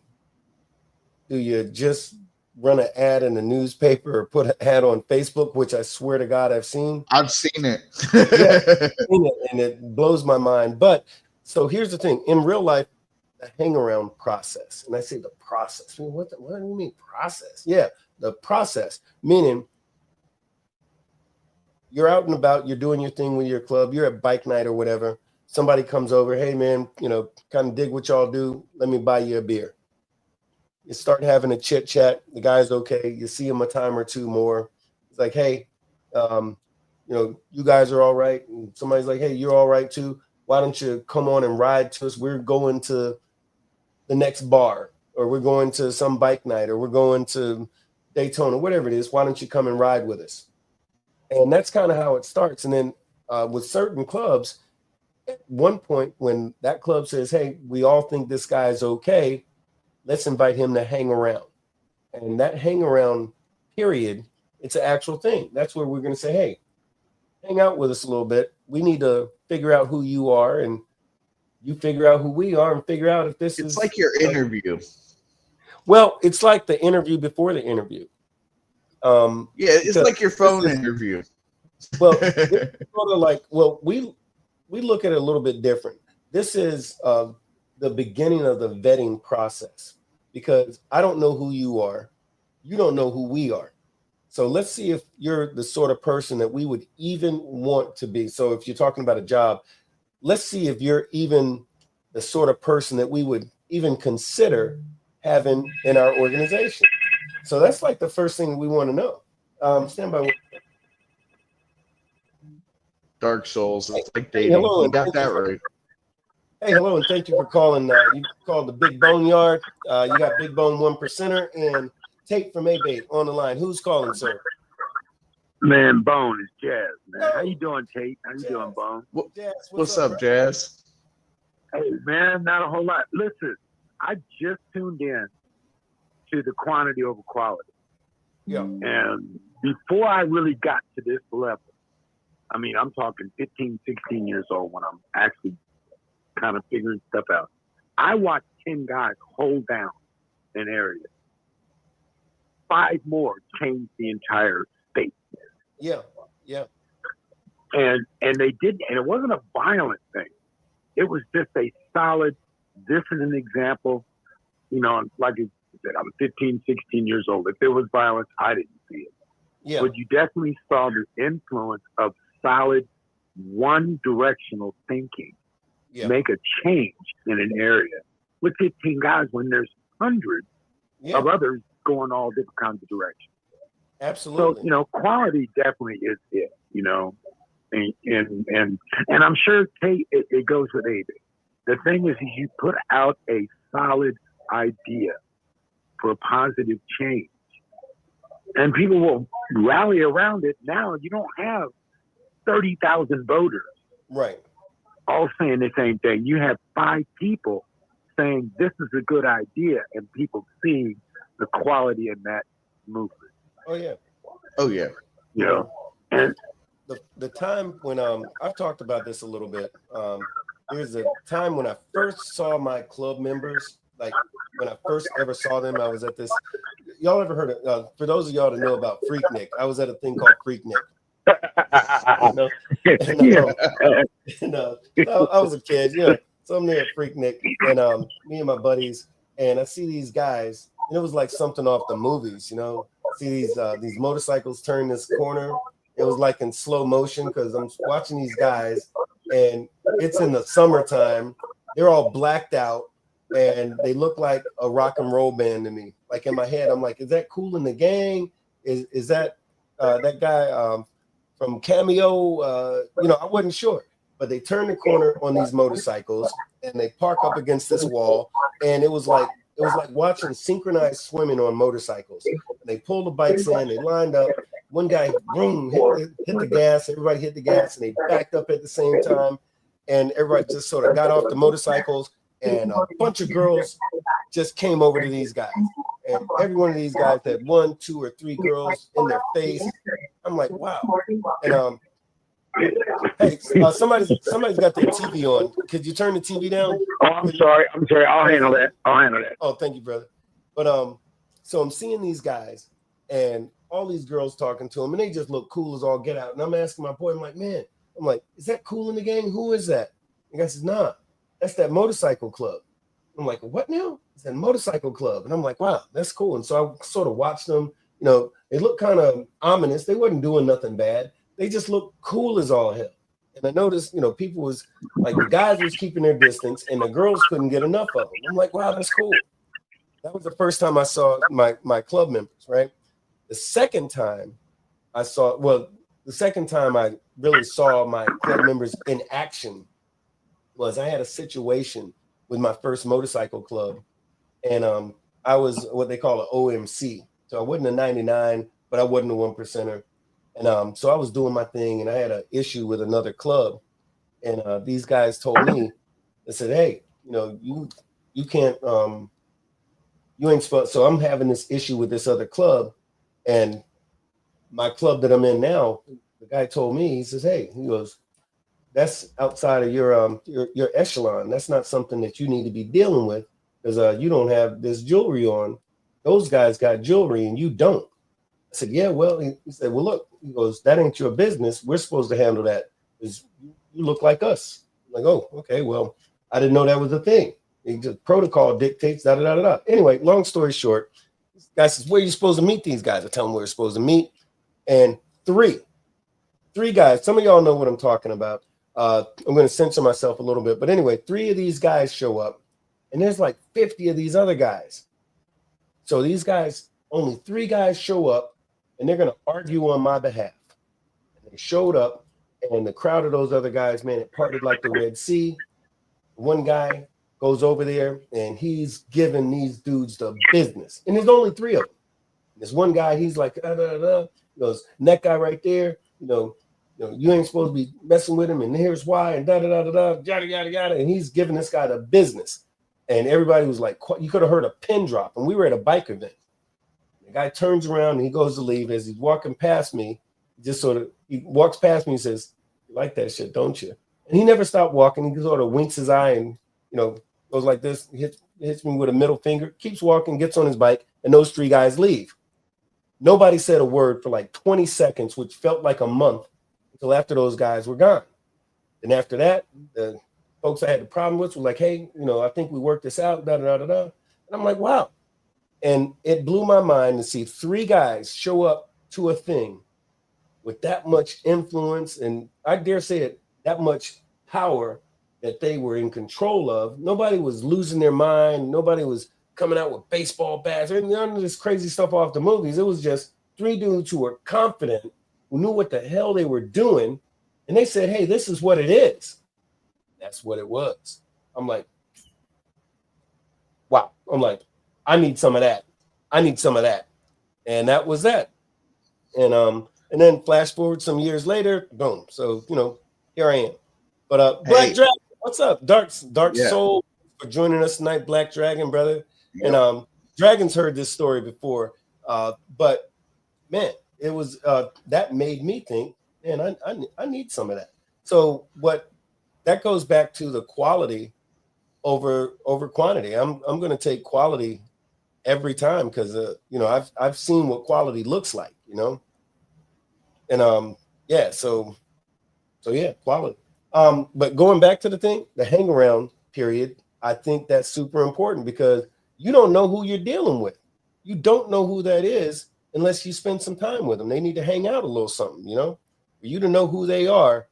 Do you just run an ad in the newspaper or put an ad on Facebook, which I swear to God I've seen? I've seen it. And it blows my mind. But so here's the thing. In real life, the hang around process, and I say the process. What do you mean process? Yeah, the process, meaning you're out and about, you're doing your thing with your club, you're at bike night or whatever. Somebody comes over, hey man, kind of dig what y'all do. Let me buy you a beer. You start having a chit chat. The guy's okay. You see him a time or two more. It's like, hey, you guys are all right. And somebody's like, hey, you're all right too. Why don't you come on and ride to us? We're going to the next bar, or we're going to some bike night, or we're going to Daytona, whatever it is. Why don't you come and ride with us? And that's kind of how it starts. And then with certain clubs, at one point when that club says, hey, we all think this guy's okay, let's invite him to hang around. And that hang around period, it's an actual thing. That's where we're going to say, hey, hang out with us a little bit. We need to figure out who you are, and you figure out who we are, and figure out if this is... It's like your interview. Well, it's like the interview before the interview. It's like your phone interview. Well, it's sort of like, we look at it a little bit different. This is the beginning of the vetting process, because I don't know who you are. You don't know who we are. So let's see if you're the sort of person that we would even want to be. So if you're talking about a job, let's see if you're even the sort of person that we would even consider having in our organization. So that's like the first thing we want to know. Stand by. Dark Souls. It's like dating. Hello, you got that right. Hey, hello, and thank you for calling. You called the Big BoneYard. You got Big Bone 1%er and Tate from A-Bait on the line. Who's calling, sir? Man, Bone is Jazz, man. How you doing, Tate? How you doing, Bone? Jazz, what's up, Jazz? Hey, man, not a whole lot. Listen, I just tuned in to the quantity over quality. Yeah. And before I really got to this level, I mean, I'm talking 15, 16 years old when I'm actually kind of figuring stuff out. I watched 10 guys hold down an area. 5 more changed the entire state. Yeah. And they didn't, and it wasn't a violent thing. It was just a solid, this is an example, like I said, I was 15, 16 years old. If there was violence, I didn't see it. Yeah. But you definitely saw the influence of solid, one-directional thinking Yeah. make a change in an area with 15 guys when there's hundreds Yeah. of others going all different kinds of directions. Absolutely. So, you know, quality definitely is it, you know, and I'm sure it goes with anything. The thing is you put out a solid idea for a positive change, and people will rally around it. Now you don't have 30,000 voters Right. all saying the same thing. You have 5 people saying this is a good idea, and people seeing the quality in that movement. Oh yeah. Oh yeah. You know, and The time when I've talked about this a little bit. There's a time when I first saw my club members, like when I first ever saw them. I was at this. Y'all ever heard of? For those of y'all that know about Freaknik, I was at a thing called Freaknik. You know? And, I was a kid, you know, so I'm there at Freaknik, and me and my buddies, and I see these guys, and it was like something off the movies, you know. See these motorcycles turn this corner. It was like in slow motion because I'm watching these guys, and it's in the summertime. They're all blacked out, and they look like a rock and roll band to me. Like in my head, I'm like, is that Kool in the Gang? Is that that guy from Cameo? You know, I wasn't sure. But they turn the corner on these motorcycles, and they park up against this wall, and it was like watching synchronized swimming on motorcycles. And they pulled the bikes in, they lined up. One guy, boom, hit the gas. Everybody hit the gas, and they backed up at the same time. And everybody just sort of got off the motorcycles, and a bunch of girls just came over to these guys. And every one of these guys had 1, 2, or 3 girls in their face. I'm like, wow. And hey, somebody's got their TV on. Could you turn the TV down? oh, I'm sorry. I'll handle that. Oh, thank you, brother. But so I'm seeing these guys and all these girls talking to them, and they just look cool as all get out. And I'm asking my boy, I'm like, man, is that Kool in the Gang? Who is that? And the guy says, nah, that's that motorcycle club. I'm like, what now? It's that motorcycle club. And I'm like, wow, that's cool. And so I sort of watched them. You know, they look kind of ominous. They wasn't doing nothing bad. They just look cool as all hell. And I noticed, you know, people was like, the guys was keeping their distance, and the girls couldn't get enough of them. I'm like, wow, that's cool. That was the first time I saw my club members, right? The second time I really saw my club members in action was I had a situation with my first motorcycle club, and I was what they call an OMC. So I wasn't a 99, but I wasn't a 1%er. And so I was doing my thing, and I had an issue with another club, and these guys told me, they said, hey, you know, you can't, you ain't supposed. So I'm having this issue with this other club, and my club that I'm in now, the guy told me, he says, hey, he goes, that's outside of your echelon. That's not something that you need to be dealing with, because you don't have this jewelry on. Those guys got jewelry and you don't. I said, yeah, well, he said, well, look, he goes, that ain't your business. We're supposed to handle that because you look like us. I'm like, oh, okay, well, I didn't know that was a thing. He just protocol dictates, da da da da. Anyway, long story short, this guy says, where are you supposed to meet these guys? I tell him where we're supposed to meet. And three guys, some of y'all know what I'm talking about. I'm going to censor myself a little bit. But anyway, 3 of these guys show up, and there's like 50 of these other guys. So these guys, only 3 guys show up, and they're going to argue on my behalf. And they showed up, and the crowd of those other guys, man, it parted like the Red Sea. One guy goes over there, and he's giving these dudes the business. And there's only 3 of them. There's one guy, he's like, da, da, da, da. He goes, and that guy right there, you ain't supposed to be messing with him, and here's why, and da da da da da, yada yada yada. And he's giving this guy the business. And everybody was like, you could have heard a pin drop. And we were at a bike event. The guy turns around and he goes to leave. As he's walking past me, he walks past me and says, you like that shit, don't you? And he never stopped walking. He sort of winks his eye and, goes like this, hits me with a middle finger, keeps walking, gets on his bike, and those 3 guys leave. Nobody said a word for like 20 seconds, which felt like a month, until after those guys were gone. And after that, the folks I had the problem with were like, hey, I think we worked this out, da da da da da. And I'm like, wow. And it blew my mind to see 3 guys show up to a thing with that much influence, and I dare say it, that much power that they were in control of. Nobody was losing their mind. Nobody was coming out with baseball bats or none of this crazy stuff off the movies. It was just 3 dudes who were confident, who knew what the hell they were doing. And they said, hey, this is what it is. That's what it was. I'm like, wow. I'm like, I need some of that. I need some of that. And that was that. And then flash forward some years later, boom. So, here I am. But Black Dragon, what's up? Dark Soul for joining us tonight, Black Dragon, brother. Yep. And Dragon's heard this story before. But man, it was that made me think, man, I need some of that. So that goes back to the quality over quantity. I'm gonna take quality every time because I've seen what quality looks like, And yeah, so yeah, quality. But going back to the hang around period, I think that's super important because you don't know who you're dealing with. You don't know who that is unless you spend some time with them. They need to hang out a little something, For you to know who they are,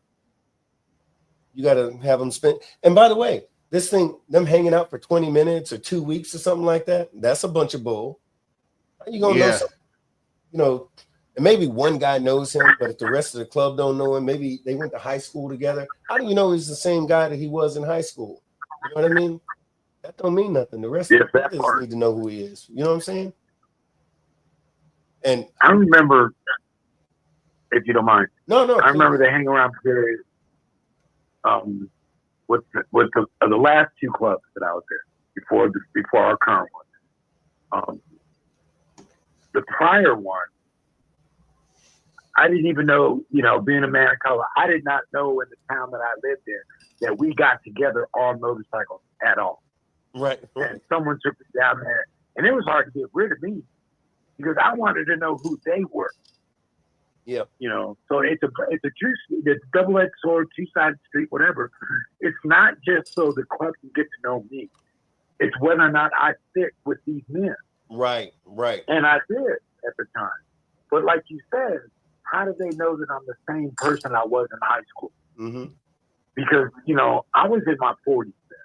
you got to have them spend. And by the way, this thing, them hanging out for 20 minutes or 2 weeks or something like that, that's a bunch of bull. How you gonna know something? And maybe one guy knows him, but if the rest of the club don't know him, maybe they went to high school together. How do you know he's the same guy that he was in high school? You know what I mean? That don't mean nothing. The rest of the brothers need to know who he is. You know what I'm saying? And I remember, if you don't mind. No. I remember the hang around period. With the last 2 clubs that I was there before our current one. The prior one, I didn't even know, being a man of color, I did not know in the town that I lived in that we got together on motorcycles at all. Right. And someone took me down there, and it was hard to get rid of me because I wanted to know who they were. Yeah. So it's a double-edged sword, 2-sided street, whatever. It's not just so the club can get to know me. It's whether or not I fit with these men. Right. And I did at the time. But like you said, how do they know that I'm the same person I was in high school? Mm-hmm. Because, I was in my 40s then.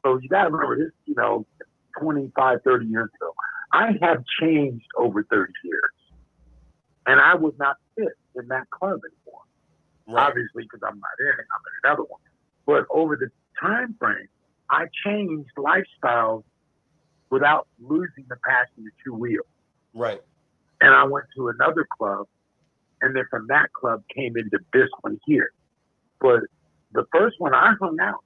So you got to remember this, 25, 30 years ago. I have changed over 30 years. And I would not fit in that club anymore. Right. Obviously, because I'm not in it, I'm in another one. But over the time frame, I changed lifestyles without losing the passion to wheel. Right. And I went to another club, and then from that club came into this one here. But the first one, I hung out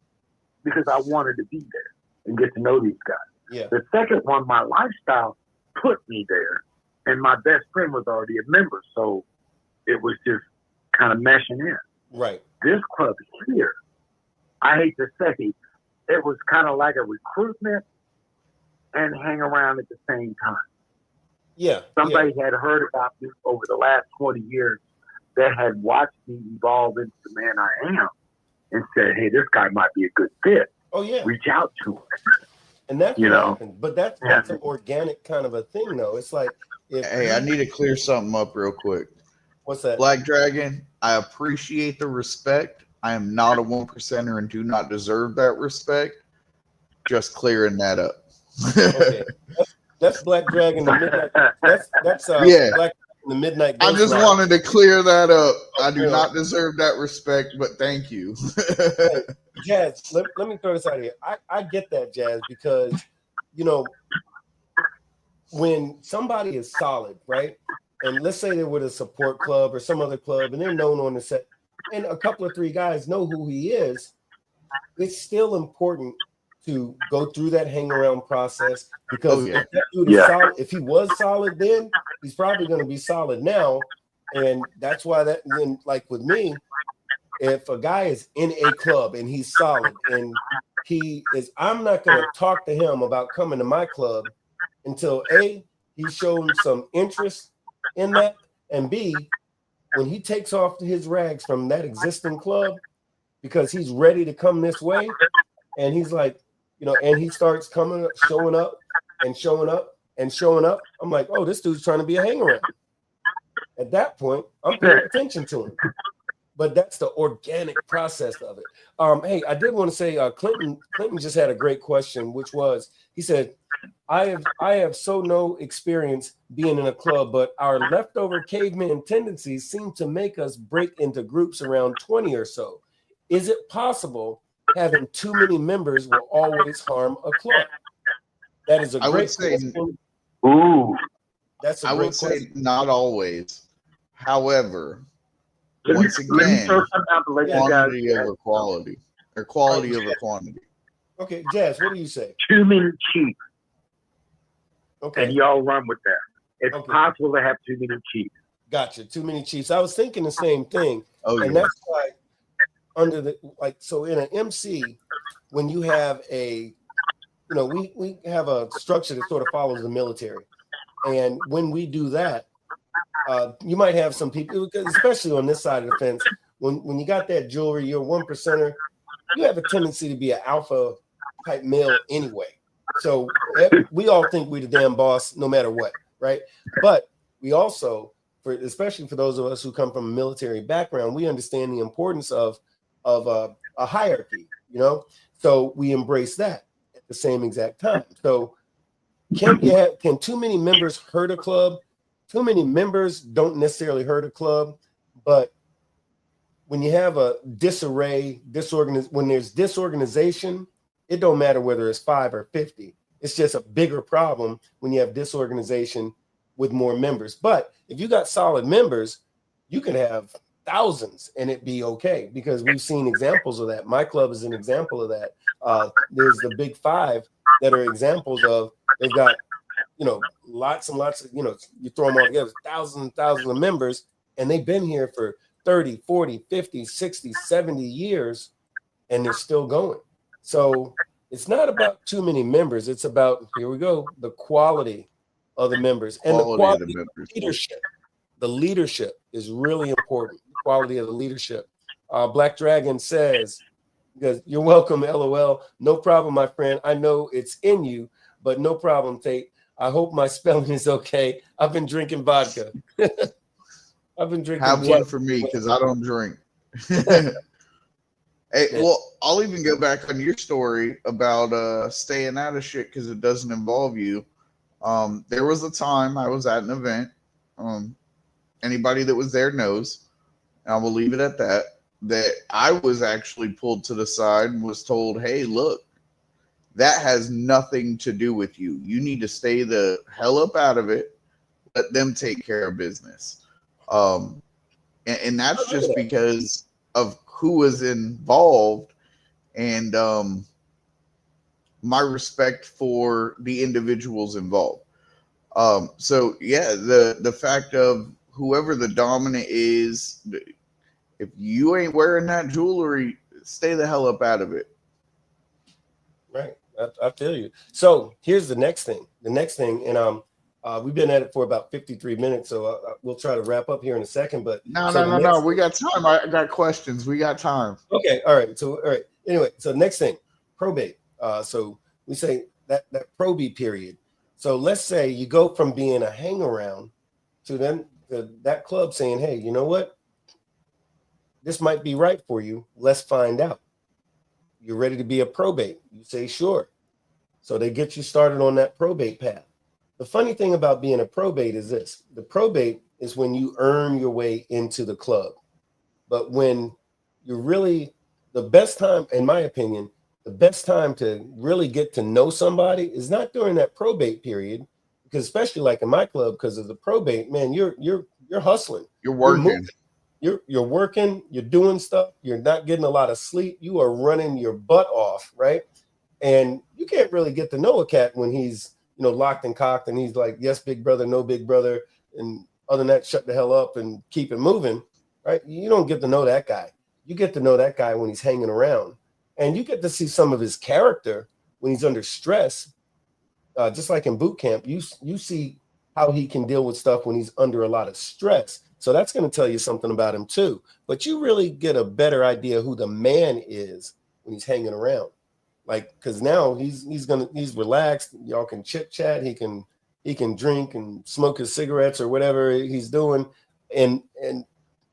because I wanted to be there and get to know these guys. Yeah. The second one, my lifestyle put me there. And my best friend was already a member, so it was just kind of meshing in. Right. This club here, I hate to say, it was kind of like a recruitment and hang around at the same time. Yeah. Somebody had heard about me over the last 20 years that had watched me evolve into the man I am and said, hey, this guy might be a good fit. Oh, yeah. Reach out to him. And that's what happened. But that's an organic kind of a thing, though. It's like, hey, I need to clear something up real quick. What's that? Black Dragon, I appreciate the respect. I am not a 1%er and do not deserve that respect. Just clearing that up. Okay. That's Black Dragon. The midnight. That's Black the Midnight. I just wanted to clear that up. I do not deserve that respect, but thank you. Hey, Jazz, let me throw this out here. I get that, Jazz, because when somebody is solid, right? And let's say they're with a support club or some other club, and they're known on the set, and a couple of 3 guys know who he is, it's still important to go through that hang around process because if that dude is solid, if he was solid then, he's probably going to be solid now. And that's why then like with me, if a guy is in a club and he's solid and I'm not going to talk to him about coming to my club until A, he's shown some interest in that, and B, when he takes off his rags from that existing club because he's ready to come this way, and he's like, and he starts showing up, and showing up, I'm like, oh, this dude's trying to be a hang around. At that point, I'm paying attention to him. But that's the organic process of it. Hey, I did want to say Clinton just had a great question, which was, he said, I have so no experience being in a club, but our leftover caveman tendencies seem to make us break into groups around 20 or so. Is it possible having too many members will always harm a club? That is a great question. Ooh. That's a I great would question. say not always. However, once again, quantity over quality, or quality over quantity. Okay, Jazz, what do you say? Too many chiefs. Okay. And y'all run with that. It's possible to have too many chiefs. Gotcha. Too many chiefs. I was thinking the same thing. Oh, and yeah. That's why under the, like, so in an MC, when you have a, you know, we have a structure that sort of follows the military. And when we do that, you might have some people, especially on this side of the fence, when you got that jewelry, you're 1%er, you have a tendency to be an alpha type male anyway. So we all think we're the damn boss no matter what, right? But we also, especially for those of us who come from a military background, we understand the importance of a hierarchy, you know? So we embrace that at the same exact time. So can too many members hurt a club? Too many members don't necessarily hurt a club, but when you have a disarray, when there's disorganization, it don't matter whether it's 5 or 50. It's just a bigger problem when you have disorganization with more members. But if you got solid members, you can have thousands and it be okay, because we've seen examples of that. My club is an example of that. There's the Big Five that are examples of, they've got, you know, lots and lots of, you know, you throw them all together, thousands and thousands of members, and they've been here for 30, 40, 50, 60, 70 years, and they're still going. So it's not about too many members. It's about, here we go, the quality of the members and the quality of the leadership. The leadership is really important. The quality of the leadership. Black Dragon says, because you're welcome, LOL. No problem, my friend. I know it's in you, but no problem, Tate. I hope my spelling is okay. I've been drinking vodka. I've been drinking. Have one for me, because I don't drink. Hey, well, I'll even go back on your story about staying out of shit because it doesn't involve you. There was a time I was at an event. Anybody that was there knows, and I will leave it at that, that I was actually pulled to the side and was told, hey, look, that has nothing to do with you. You need to stay the hell up out of it. Let them take care of business. And that's just because of who was involved and my respect for the individuals involved. So yeah, the fact of whoever the dominant is, if you ain't wearing that jewelry, stay the hell up out of it. Right. I feel you. So here's the next thing. And we've been at it for about 53 minutes, so we'll try to wrap up here in a second. But no. We got time. I got questions. We got time. Okay. All right. So all right. Anyway, so next thing, probate. So we say that probate period. So let's say you go from being a hang around to then that club saying, hey, you know what? This might be right for you. Let's find out. You're ready to be a probate. You say, sure. So they get you started on that probate path. The funny thing about being a probate is this. The probate is when you earn your way into the club. But when you're really, the best time, in my opinion, the best time to really get to know somebody is not during that probate period, because especially like in my club, because of the probate, man, you're hustling. You're working. You're working, you're doing stuff, you're not getting a lot of sleep, you are running your butt off, right? And you can't really get to know a cat when he's, you know, locked and cocked and he's like, yes, big brother, no big brother, and other than that, shut the hell up and keep it moving, right? You don't get to know that guy. You get to know that guy when he's hanging around, and you get to see some of his character when he's under stress. Just like in boot camp, you see how he can deal with stuff when he's under a lot of stress. So that's going to tell you something about him too. But you really get a better idea who the man is when he's hanging around. Like, because now he's relaxed. Y'all can chit chat. He can he can drink and smoke his cigarettes or whatever he's doing. And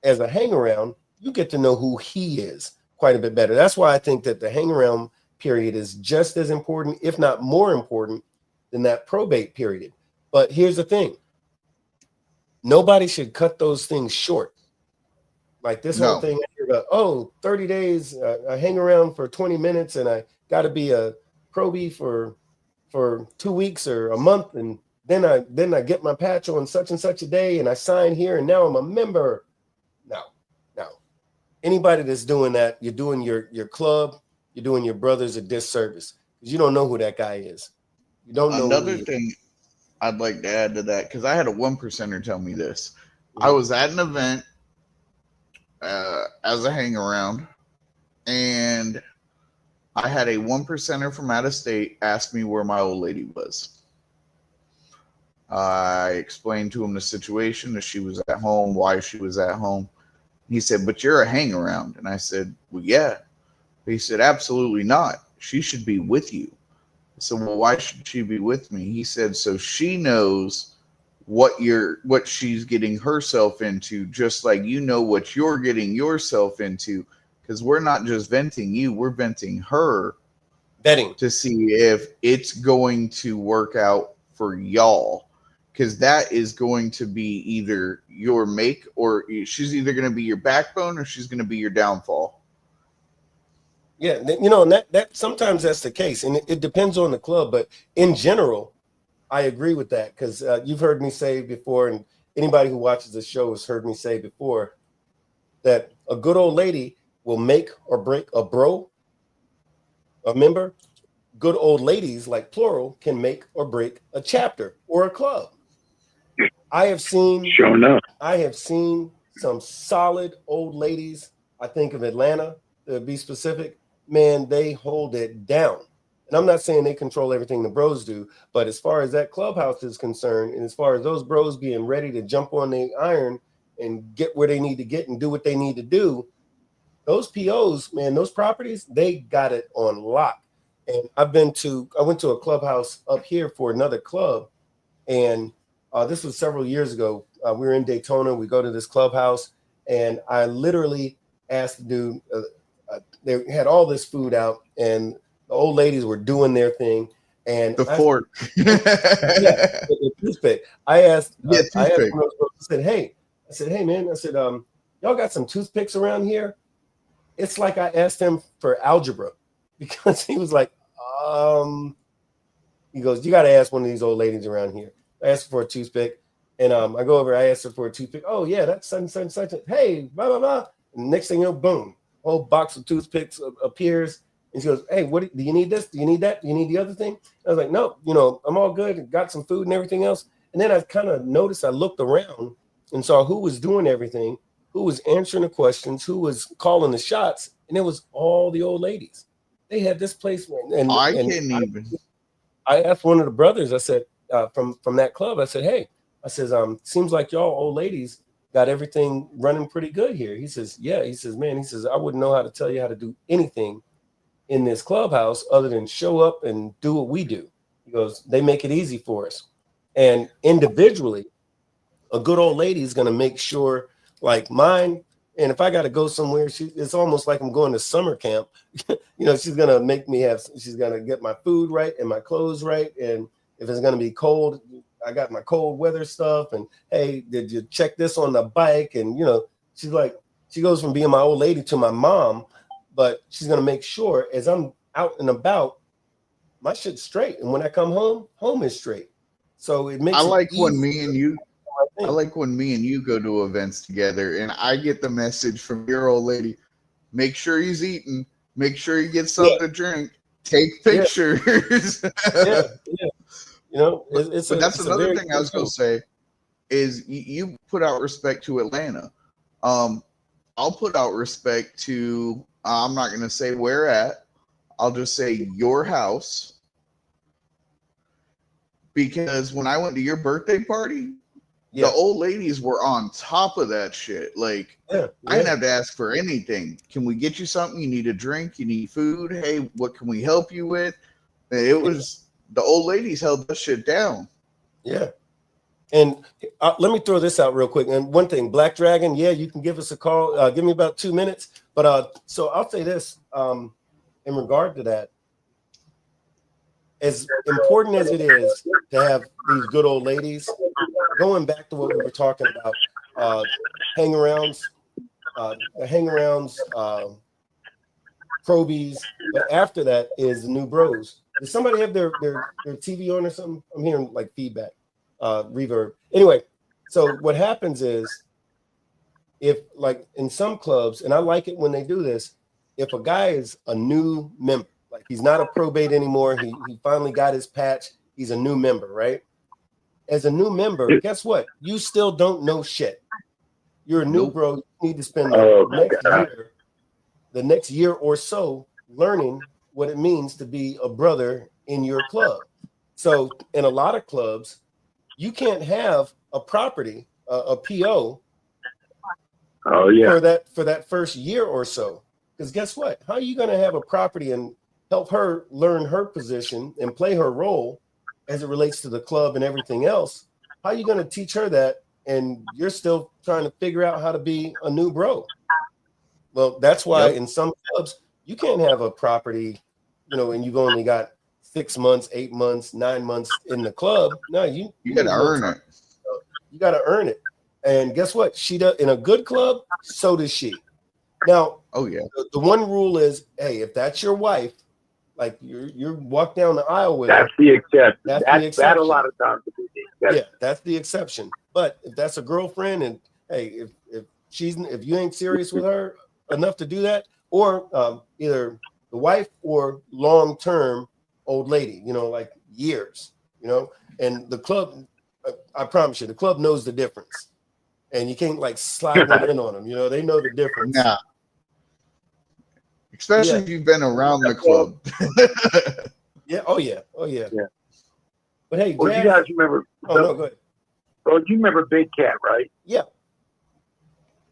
as a hang around, you get to know who he is quite a bit better. That's why I think that the hang around period is just as important, if not more important, than that probate period. But here's the thing. Nobody should cut those things short. Like this whole thing about, 30 days, I hang around for 20 minutes and I got to be a probie for 2 weeks or a month. And then I get my patch on such and such a day and I sign here and now I'm a member. No. Anybody that's doing that, you're doing your club, you're doing your brothers a disservice because you don't know who that guy is. You don't know. Another thing I'd like to add to that, because I had a 1%er tell me this. I was at an event as a hang around, and I had a 1%er from out of state ask me where my old lady was. I explained to him the situation, that she was at home, why she was at home. He said, but you're a hang around. And I said, well, yeah. He said, absolutely not. She should be with you. I said, well, why should she be with me? He said, so she knows what she's getting herself into, just like you know what you're getting yourself into, because we're not just venting you, we're venting her, betting to see if it's going to work out for y'all. Because that is going to be either your make, or she's either going to be your backbone or she's going to be your downfall. Yeah, and that sometimes that's the case, and it depends on the club. But in general, I agree with that because you've heard me say before, and anybody who watches the show has heard me say before, that a good old lady will make or break a bro, a member. Good old ladies, like plural, can make or break a chapter or a club. I have seen some solid old ladies. I think of Atlanta, to be specific. Man, they hold it down. And I'm not saying they control everything the bros do, but as far as that clubhouse is concerned, and as far as those bros being ready to jump on the iron and get where they need to get and do what they need to do, those POs, man, those properties, they got it on lock. And I went to a clubhouse up here for another club, and this was several years ago. We were in Daytona. We go to this clubhouse, and I literally asked the dude. They had all this food out, and the old ladies were doing their thing. And fork, the toothpick. I asked. I said, "Hey, man. I said, y'all got some toothpicks around here?" It's like I asked him for algebra, because he was like, he goes, "You got to ask one of these old ladies around here." I asked for a toothpick, and I go over. I asked her for a toothpick. Oh yeah, that's such. Hey, blah blah blah. And next thing you know, boom, whole box of toothpicks appears, and she goes, "Hey, what do you need? This? Do you need that? Do you need the other thing?" I was like, "No, I'm all good. Got some food and everything else." And then I kind of noticed. I looked around and saw who was doing everything, who was answering the questions, who was calling the shots, and it was all the old ladies. They had this place, and I asked one of the brothers. I said, from that club, I said, "Hey," I says, "seems like y'all old ladies got everything running pretty good here." He says, "Yeah." He says, "Man," he says, "I wouldn't know how to tell you how to do anything in this clubhouse other than show up and do what we do." He goes, "They make it easy for us." And individually, a good old lady is going to make sure, like mine. And if I got to go somewhere, it's almost like I'm going to summer camp. She's going to make me she's going to get my food right and my clothes right. And if it's going to be cold, I got my cold weather stuff. And hey, did you check this on the bike? And, she's like, she goes from being my old lady to my mom, but she's going to make sure as I'm out and about, my shit's straight. And when I come home is straight. So it makes when me and you go to events together and I get the message from your old lady, make sure he's eating, make sure he gets something to drink, take pictures. Yeah. But that's another thing I was going to say is you put out respect to Atlanta. I'll put out respect to, I'm not going to say where at, I'll just say your house. Because when I went to your birthday party, the old ladies were on top of that shit. Like, I didn't have to ask for anything. Can we get you something? You need a drink? You need food? Hey, what can we help you with? It was the old ladies held that shit down. Yeah. And let me throw this out real quick. And one thing, Black Dragon, yeah, you can give us a call. Give me about 2 minutes. But so I'll say this in regard to that. As important as it is to have these good old ladies, going back to what we were talking about, hang-arounds, probies, but after that is the new bros. Does somebody have their TV on or something? I'm hearing like feedback, reverb. Anyway, so what happens is, if like in some clubs, and I like it when they do this, if a guy is a new member, like he's not a probate anymore, he finally got his patch, he's a new member, right? As a new member, guess what? You still don't know shit. You're a new bro. You need to spend the next year or so learning what it means to be a brother in your club. So in a lot of clubs, you can't have a property, a PO, for that first year or so. Because guess what? How are you going to have a property and help her learn her position and play her role as it relates to the club and everything else? How are you going to teach her that? And you're still trying to figure out how to be a new bro. Well, that's why in some clubs, you can't have a property, and you've only got 6 months, 8 months, 9 months in the club. No, you got to earn it. You got to earn it. And guess what? She does in a good club. So does she. Now, the one rule is, hey, if that's your wife, like you walk down the aisle with her. That's the exception. That's the exception. That a lot of times is the exception. Yeah, that's the exception. But if that's a girlfriend, and hey, if you ain't serious with her enough to do that, or either the wife or long-term old lady, like years, and the club, I promise you, the club knows the difference, and you can't like slide one in on them. They know the difference. Nah. Especially if you've been around the club. Yeah. Oh yeah. But hey, well, you guys remember? Oh no, go ahead. Well, you remember Big Cat, right? Yeah.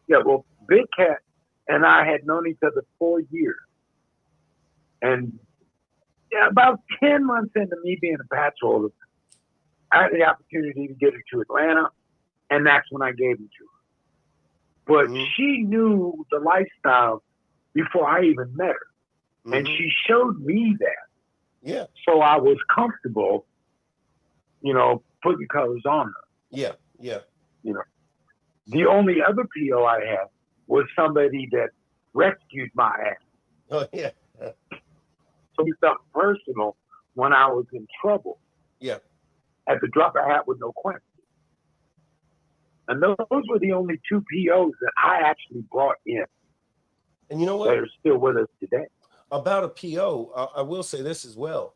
Yeah. Well, Big Cat and I had known each other 4 years, and about 10 months into me being a patch holder, I had the opportunity to get her to Atlanta, and that's when I gave him to her. But she knew the lifestyle before I even met her. And she showed me that. Yeah. So I was comfortable, putting colors on her. Yeah. The only other PO I had was somebody that rescued my ass. Oh, yeah. So it felt personal when I was in trouble. Yeah. At the drop of a hat with no question. And those were the only 2 POs that I actually brought in. And you know what? That are still with us today. About a PO, I will say this as well.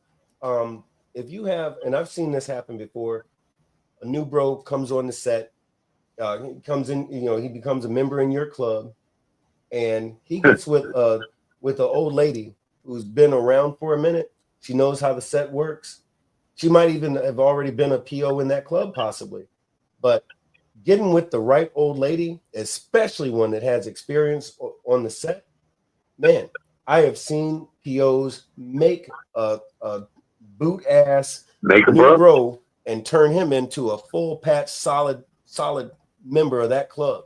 If you have, and I've seen this happen before, a new bro comes on the set, he comes in, he becomes a member in your club, and he gets with an old lady who's been around for a minute. She knows how the set works. She might even have already been a PO in that club, possibly. But getting with the right old lady, especially one that has experience on the set, man, I have seen POs make a boot ass new bro and turn him into a full patch, solid member of that club.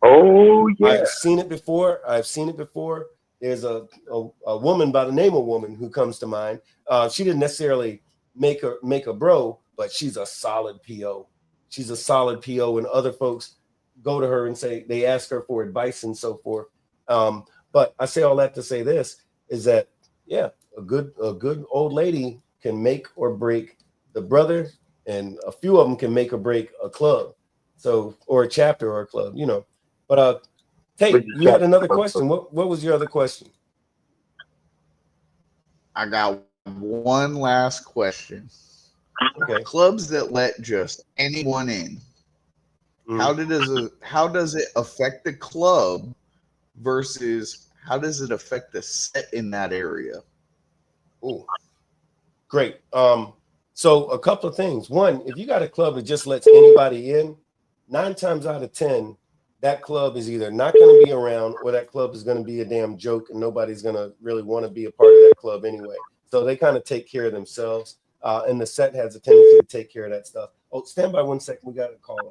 Oh yeah, I've seen it before. There's a woman by the name of Woman who comes to mind. She didn't necessarily make a bro, but she's a solid PO. She's a solid PO, and other folks go to her and say they ask her for advice and so forth. But I say all that to say this is that a good old lady can make or break the brother, and a few of them can make or break a club, or a chapter or a club, But Tate, you had another question. What was your other question? I got one last question. Okay. Clubs that let just anyone in. How does it affect the club versus how does it affect the set in that area? Oh, great. So a couple of things. One, if you got a club that just lets anybody in, 9 times out of 10, that club is either not going to be around, or that club is going to be a damn joke, and nobody's going to really want to be a part of that club anyway. So they kind of take care of themselves, and the set has a tendency to take care of that stuff. Oh, stand by 1 second. We got a caller.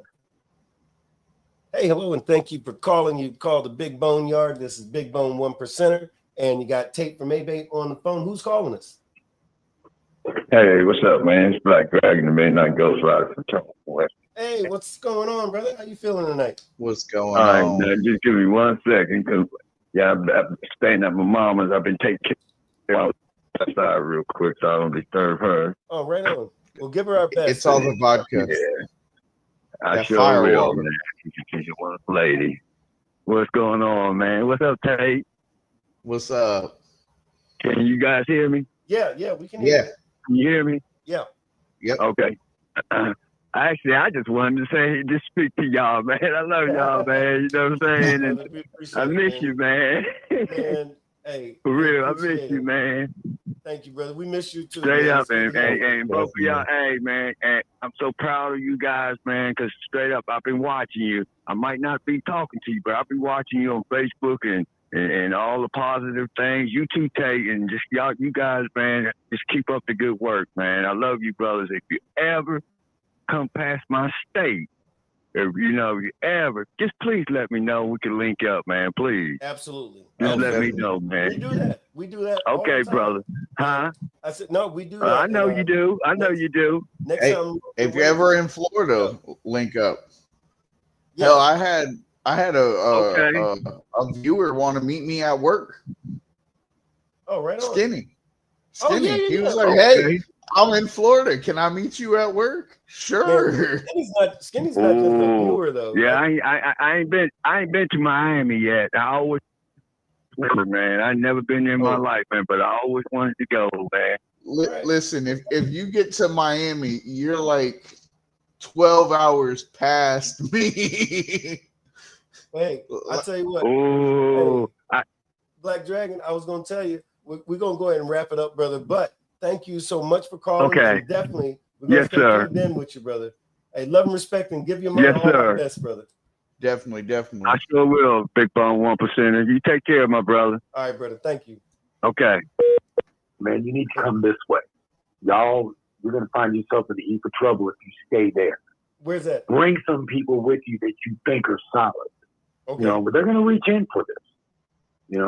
Hey, hello, and thank you for calling. You called the Big BoneYard. This is Big Bone 1%er, and you got Tate from A-Bait on the phone. Who's calling us? Hey, what's up, man? It's Black Dragon, the Midnight Ghost Rider from Temple West. Hey, what's going on, brother? How you feeling tonight? What's going All right, on? man, just give me 1 second, because, yeah, I'm staying at my mama's. I've been taking care of outside real quick, so I don't disturb her. Oh, right on. We'll give her our best. It's all the vodka. Yeah, I That sure firewall. will, man. She's a wonderful lady. What's going on, man? What's up, Tate? What's up? Can you guys hear me? Yeah, we can hear Yeah. you. Can you hear me? Yeah. Yep. Okay. Actually, I just wanted to say, just speak to y'all, man. I love y'all, man. You know what I'm saying? Brother, And we appreciate I miss it, you, man. man. Hey, For we real, I appreciate miss you, it. man. Thank you, brother. We miss you too. Straight man. up, and, Stay and, healthy. and both of y'all, hey, man, and I'm so proud of you guys, man, because straight up, I've been watching you. I might not be talking to you, but I've been watching you on Facebook and all the positive things. You too, Tate, and just y'all, you guys, man, just keep up the good work, man. I love you, brothers. If you ever come past my state, if you ever, just please let me know. We can link up, man, please. Absolutely. Just let me definitely. know, man. We do that. We do that. all Okay, the time. brother. Huh? I said, no, we do that. I know And, you do. I know next- you do. Next Hey, time, If you're ever in Florida, link up. yeah. Hell, I had Okay. a viewer want to meet me at work. Oh, right on. Skinny. Oh, yeah, He yeah, was yeah. like, Okay. "Hey, I'm in Florida. Can I meet you at work?" Sure. Man, Skinny's not just a Oh, viewer though. yeah, Like, I ain't been to Miami yet. I always, man, I never been there in my Oh. life, man, but I always wanted to go, man. Right. Listen, if you get to Miami, you're like 12 hours past me. hey, I tell you what, Oh, Black Dragon, I was gonna tell you, we're gonna go ahead and wrap it up, brother. But thank you so much for calling. Okay. And definitely, we're gonna Yes, stay sir. tuned in with you, brother. Hey, love and respect, and give your mother Yes, all sir. our best, brother. Definitely. I sure will, Big Bone 1%. You take care, my brother. All right, brother. Thank you. Okay. Man, you need to come this way. Y'all, you're going to find yourself in the heap of trouble if you stay there. Where's that? Bring some people with you that you think are solid, Okay. but they're going to reach in for this.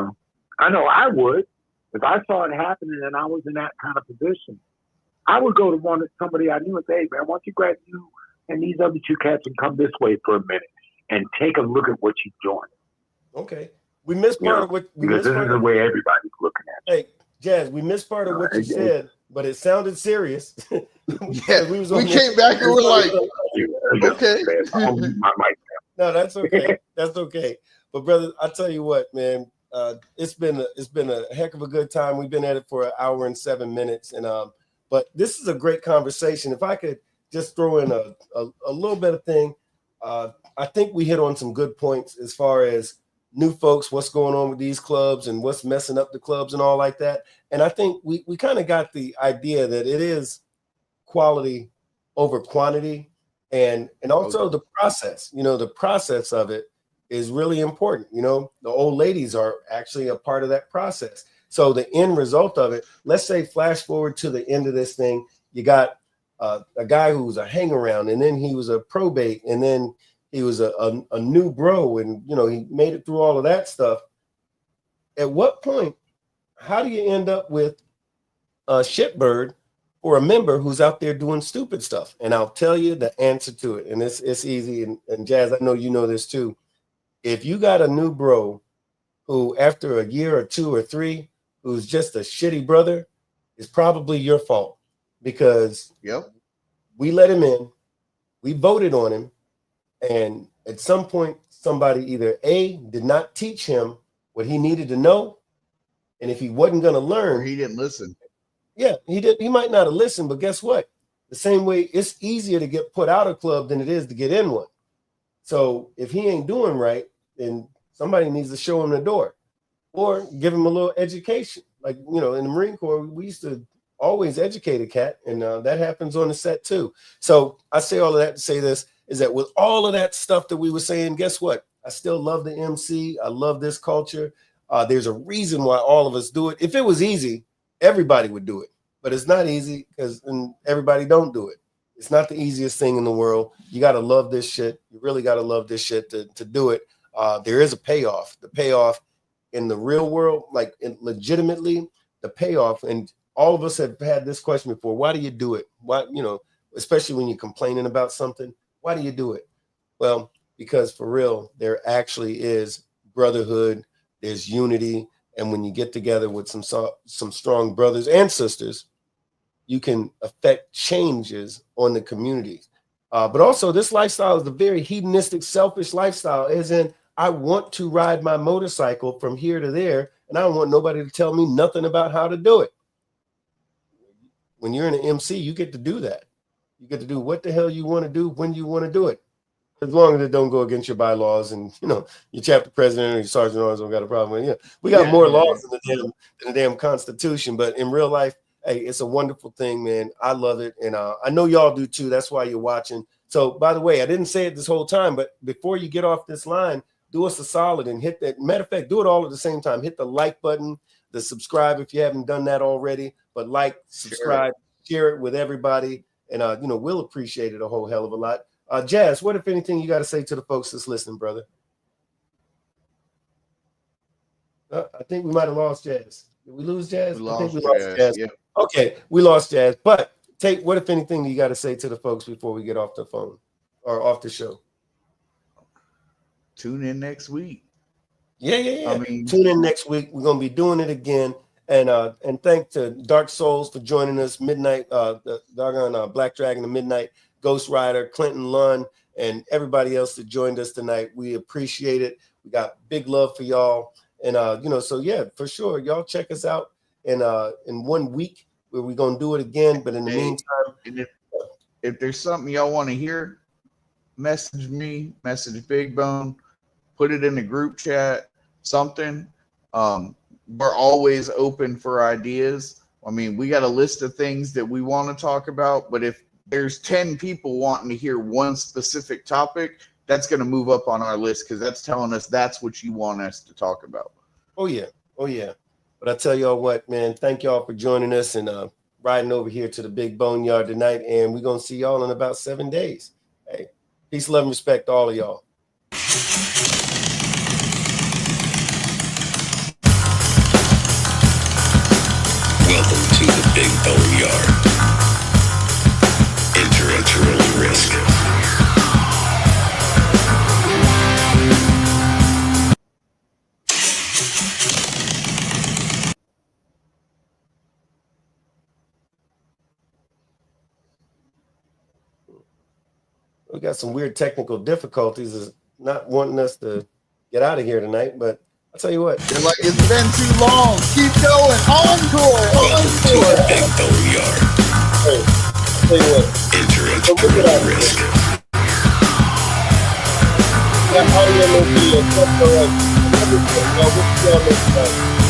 I know I would. If I saw it happening and I was in that kind of position, I would go to somebody I knew and say, hey, man, why don't you grab you and these other two cats and come this way for a minute and take a look at what you're doing. Okay. We missed part of what we Because missed this part is the of. way everybody's looking at it. Hey, Jazz, we missed part of what you said, but it sounded serious. Yeah, was we on came back and we're like, okay. I'll mute my mic. No, that's okay. That's okay. But brother, I tell you what, man, it's been a heck of a good time. We've been at it for 1 hour and 7 minutes, and but this is a great conversation. If I could just throw in a little bit of thing, I think we hit on some good points as far as new folks, what's going on with these clubs and what's messing up the clubs and all like that. And I think we kind of got the idea that it is quality over quantity, and also the process. The process of it is really important. The old ladies are actually a part of that process. So the end result of it, let's say flash forward to the end of this thing, you got a guy who was a hang around, and then he was a probate, and then he was a new bro, and he made it through all of that stuff. At what point, how do you end up with a shitbird or a member who's out there doing stupid stuff? And I'll tell you the answer to it. And it's easy. And Jazz, I know you know this too. If you got a new bro who, after a year or 2 or 3, who's just a shitty brother, it's probably your fault, because we let him in, we voted on him, and at some point, somebody either A, did not teach him what he needed to know, and if he wasn't going to learn, Or he didn't listen. Yeah, he might not have listened, but guess what? The same way, it's easier to get put out of club than it is to get in one. So if he ain't doing right, then somebody needs to show him the door or give him a little education. Like, in the Marine Corps, we used to always educate a cat, and that happens on the set too. So I say all of that to say this, is that with all of that stuff that we were saying, guess what? I still love the MC. I love this culture. There's a reason why all of us do it. If it was easy, everybody would do it, but it's not easy, because everybody don't do it. It's not the easiest thing in the world. You got to love this shit. You really got to love this shit to do it. There is a payoff. The payoff in the real world, like legitimately, the payoff. And all of us have had this question before. Why do you do it? Why, especially when you're complaining about something, why do you do it? Well, because for real, there actually is brotherhood. There's unity. And when you get together with some strong brothers and sisters, you can affect changes on the community. But also, this lifestyle is a very hedonistic, selfish lifestyle, as in I want to ride my motorcycle from here to there, and I don't want nobody to tell me nothing about how to do it. When you're in an MC, you get to do that. You get to do what the hell you want to do when you want to do it, as long as it don't go against your bylaws and your chapter president or your sergeant arms don't got a problem with it. We got more laws than the damn Constitution, but in real life, hey, it's a wonderful thing, man. I love it, and I know y'all do too. That's why you're watching. So, by the way, I didn't say it this whole time, but before you get off this line, do us a solid and hit that. Matter of fact, do it all at the same time. Hit the like button, the subscribe if you haven't done that already. But like, subscribe, share it with everybody, and we'll appreciate it a whole hell of a lot. Jazz, what if anything you got to say to the folks that's listening, brother? I think we might have lost Jazz. Did we lose Jazz? I think we lost Jazz. Yeah. Okay, we lost Jazz. But what if anything you got to say to the folks before we get off the phone or off the show? Tune in next week. Yeah. I mean, tune in next week. We're gonna be doing it again. And thanks to Dark Souls for joining us. Midnight, the doggone Black Dragon, the Midnight Ghost Rider, Clinton Lunn, and everybody else that joined us tonight. We appreciate it. We got big love for y'all. And so yeah, for sure, y'all check us out in 1 week where we're gonna do it again. But in the meantime, if there's something y'all want to hear, message me, message Big Bone, put it in the group chat, something. We're always open for ideas. I mean, we got a list of things that we want to talk about, but if there's 10 people wanting to hear one specific topic, that's going to move up on our list because that's telling us that's what you want us to talk about. Oh yeah. But I tell y'all what, man, thank y'all for joining us and riding over here to the Big BoneYard tonight. And we're going to see y'all in about 7 days. Hey, peace, love, and respect to all of y'all. Welcome to the Big BoneYard. Enter at your own risk. We got some weird technical difficulties, is not wanting us to get out of here tonight, but I'll tell you what. They're like, it's been too long. Keep going. Encore. Welcome to the Big BoneYard. Hey, I'll tell you what. Enter at your own risk. That audio will be a couple of everything. We'll see y'all next time.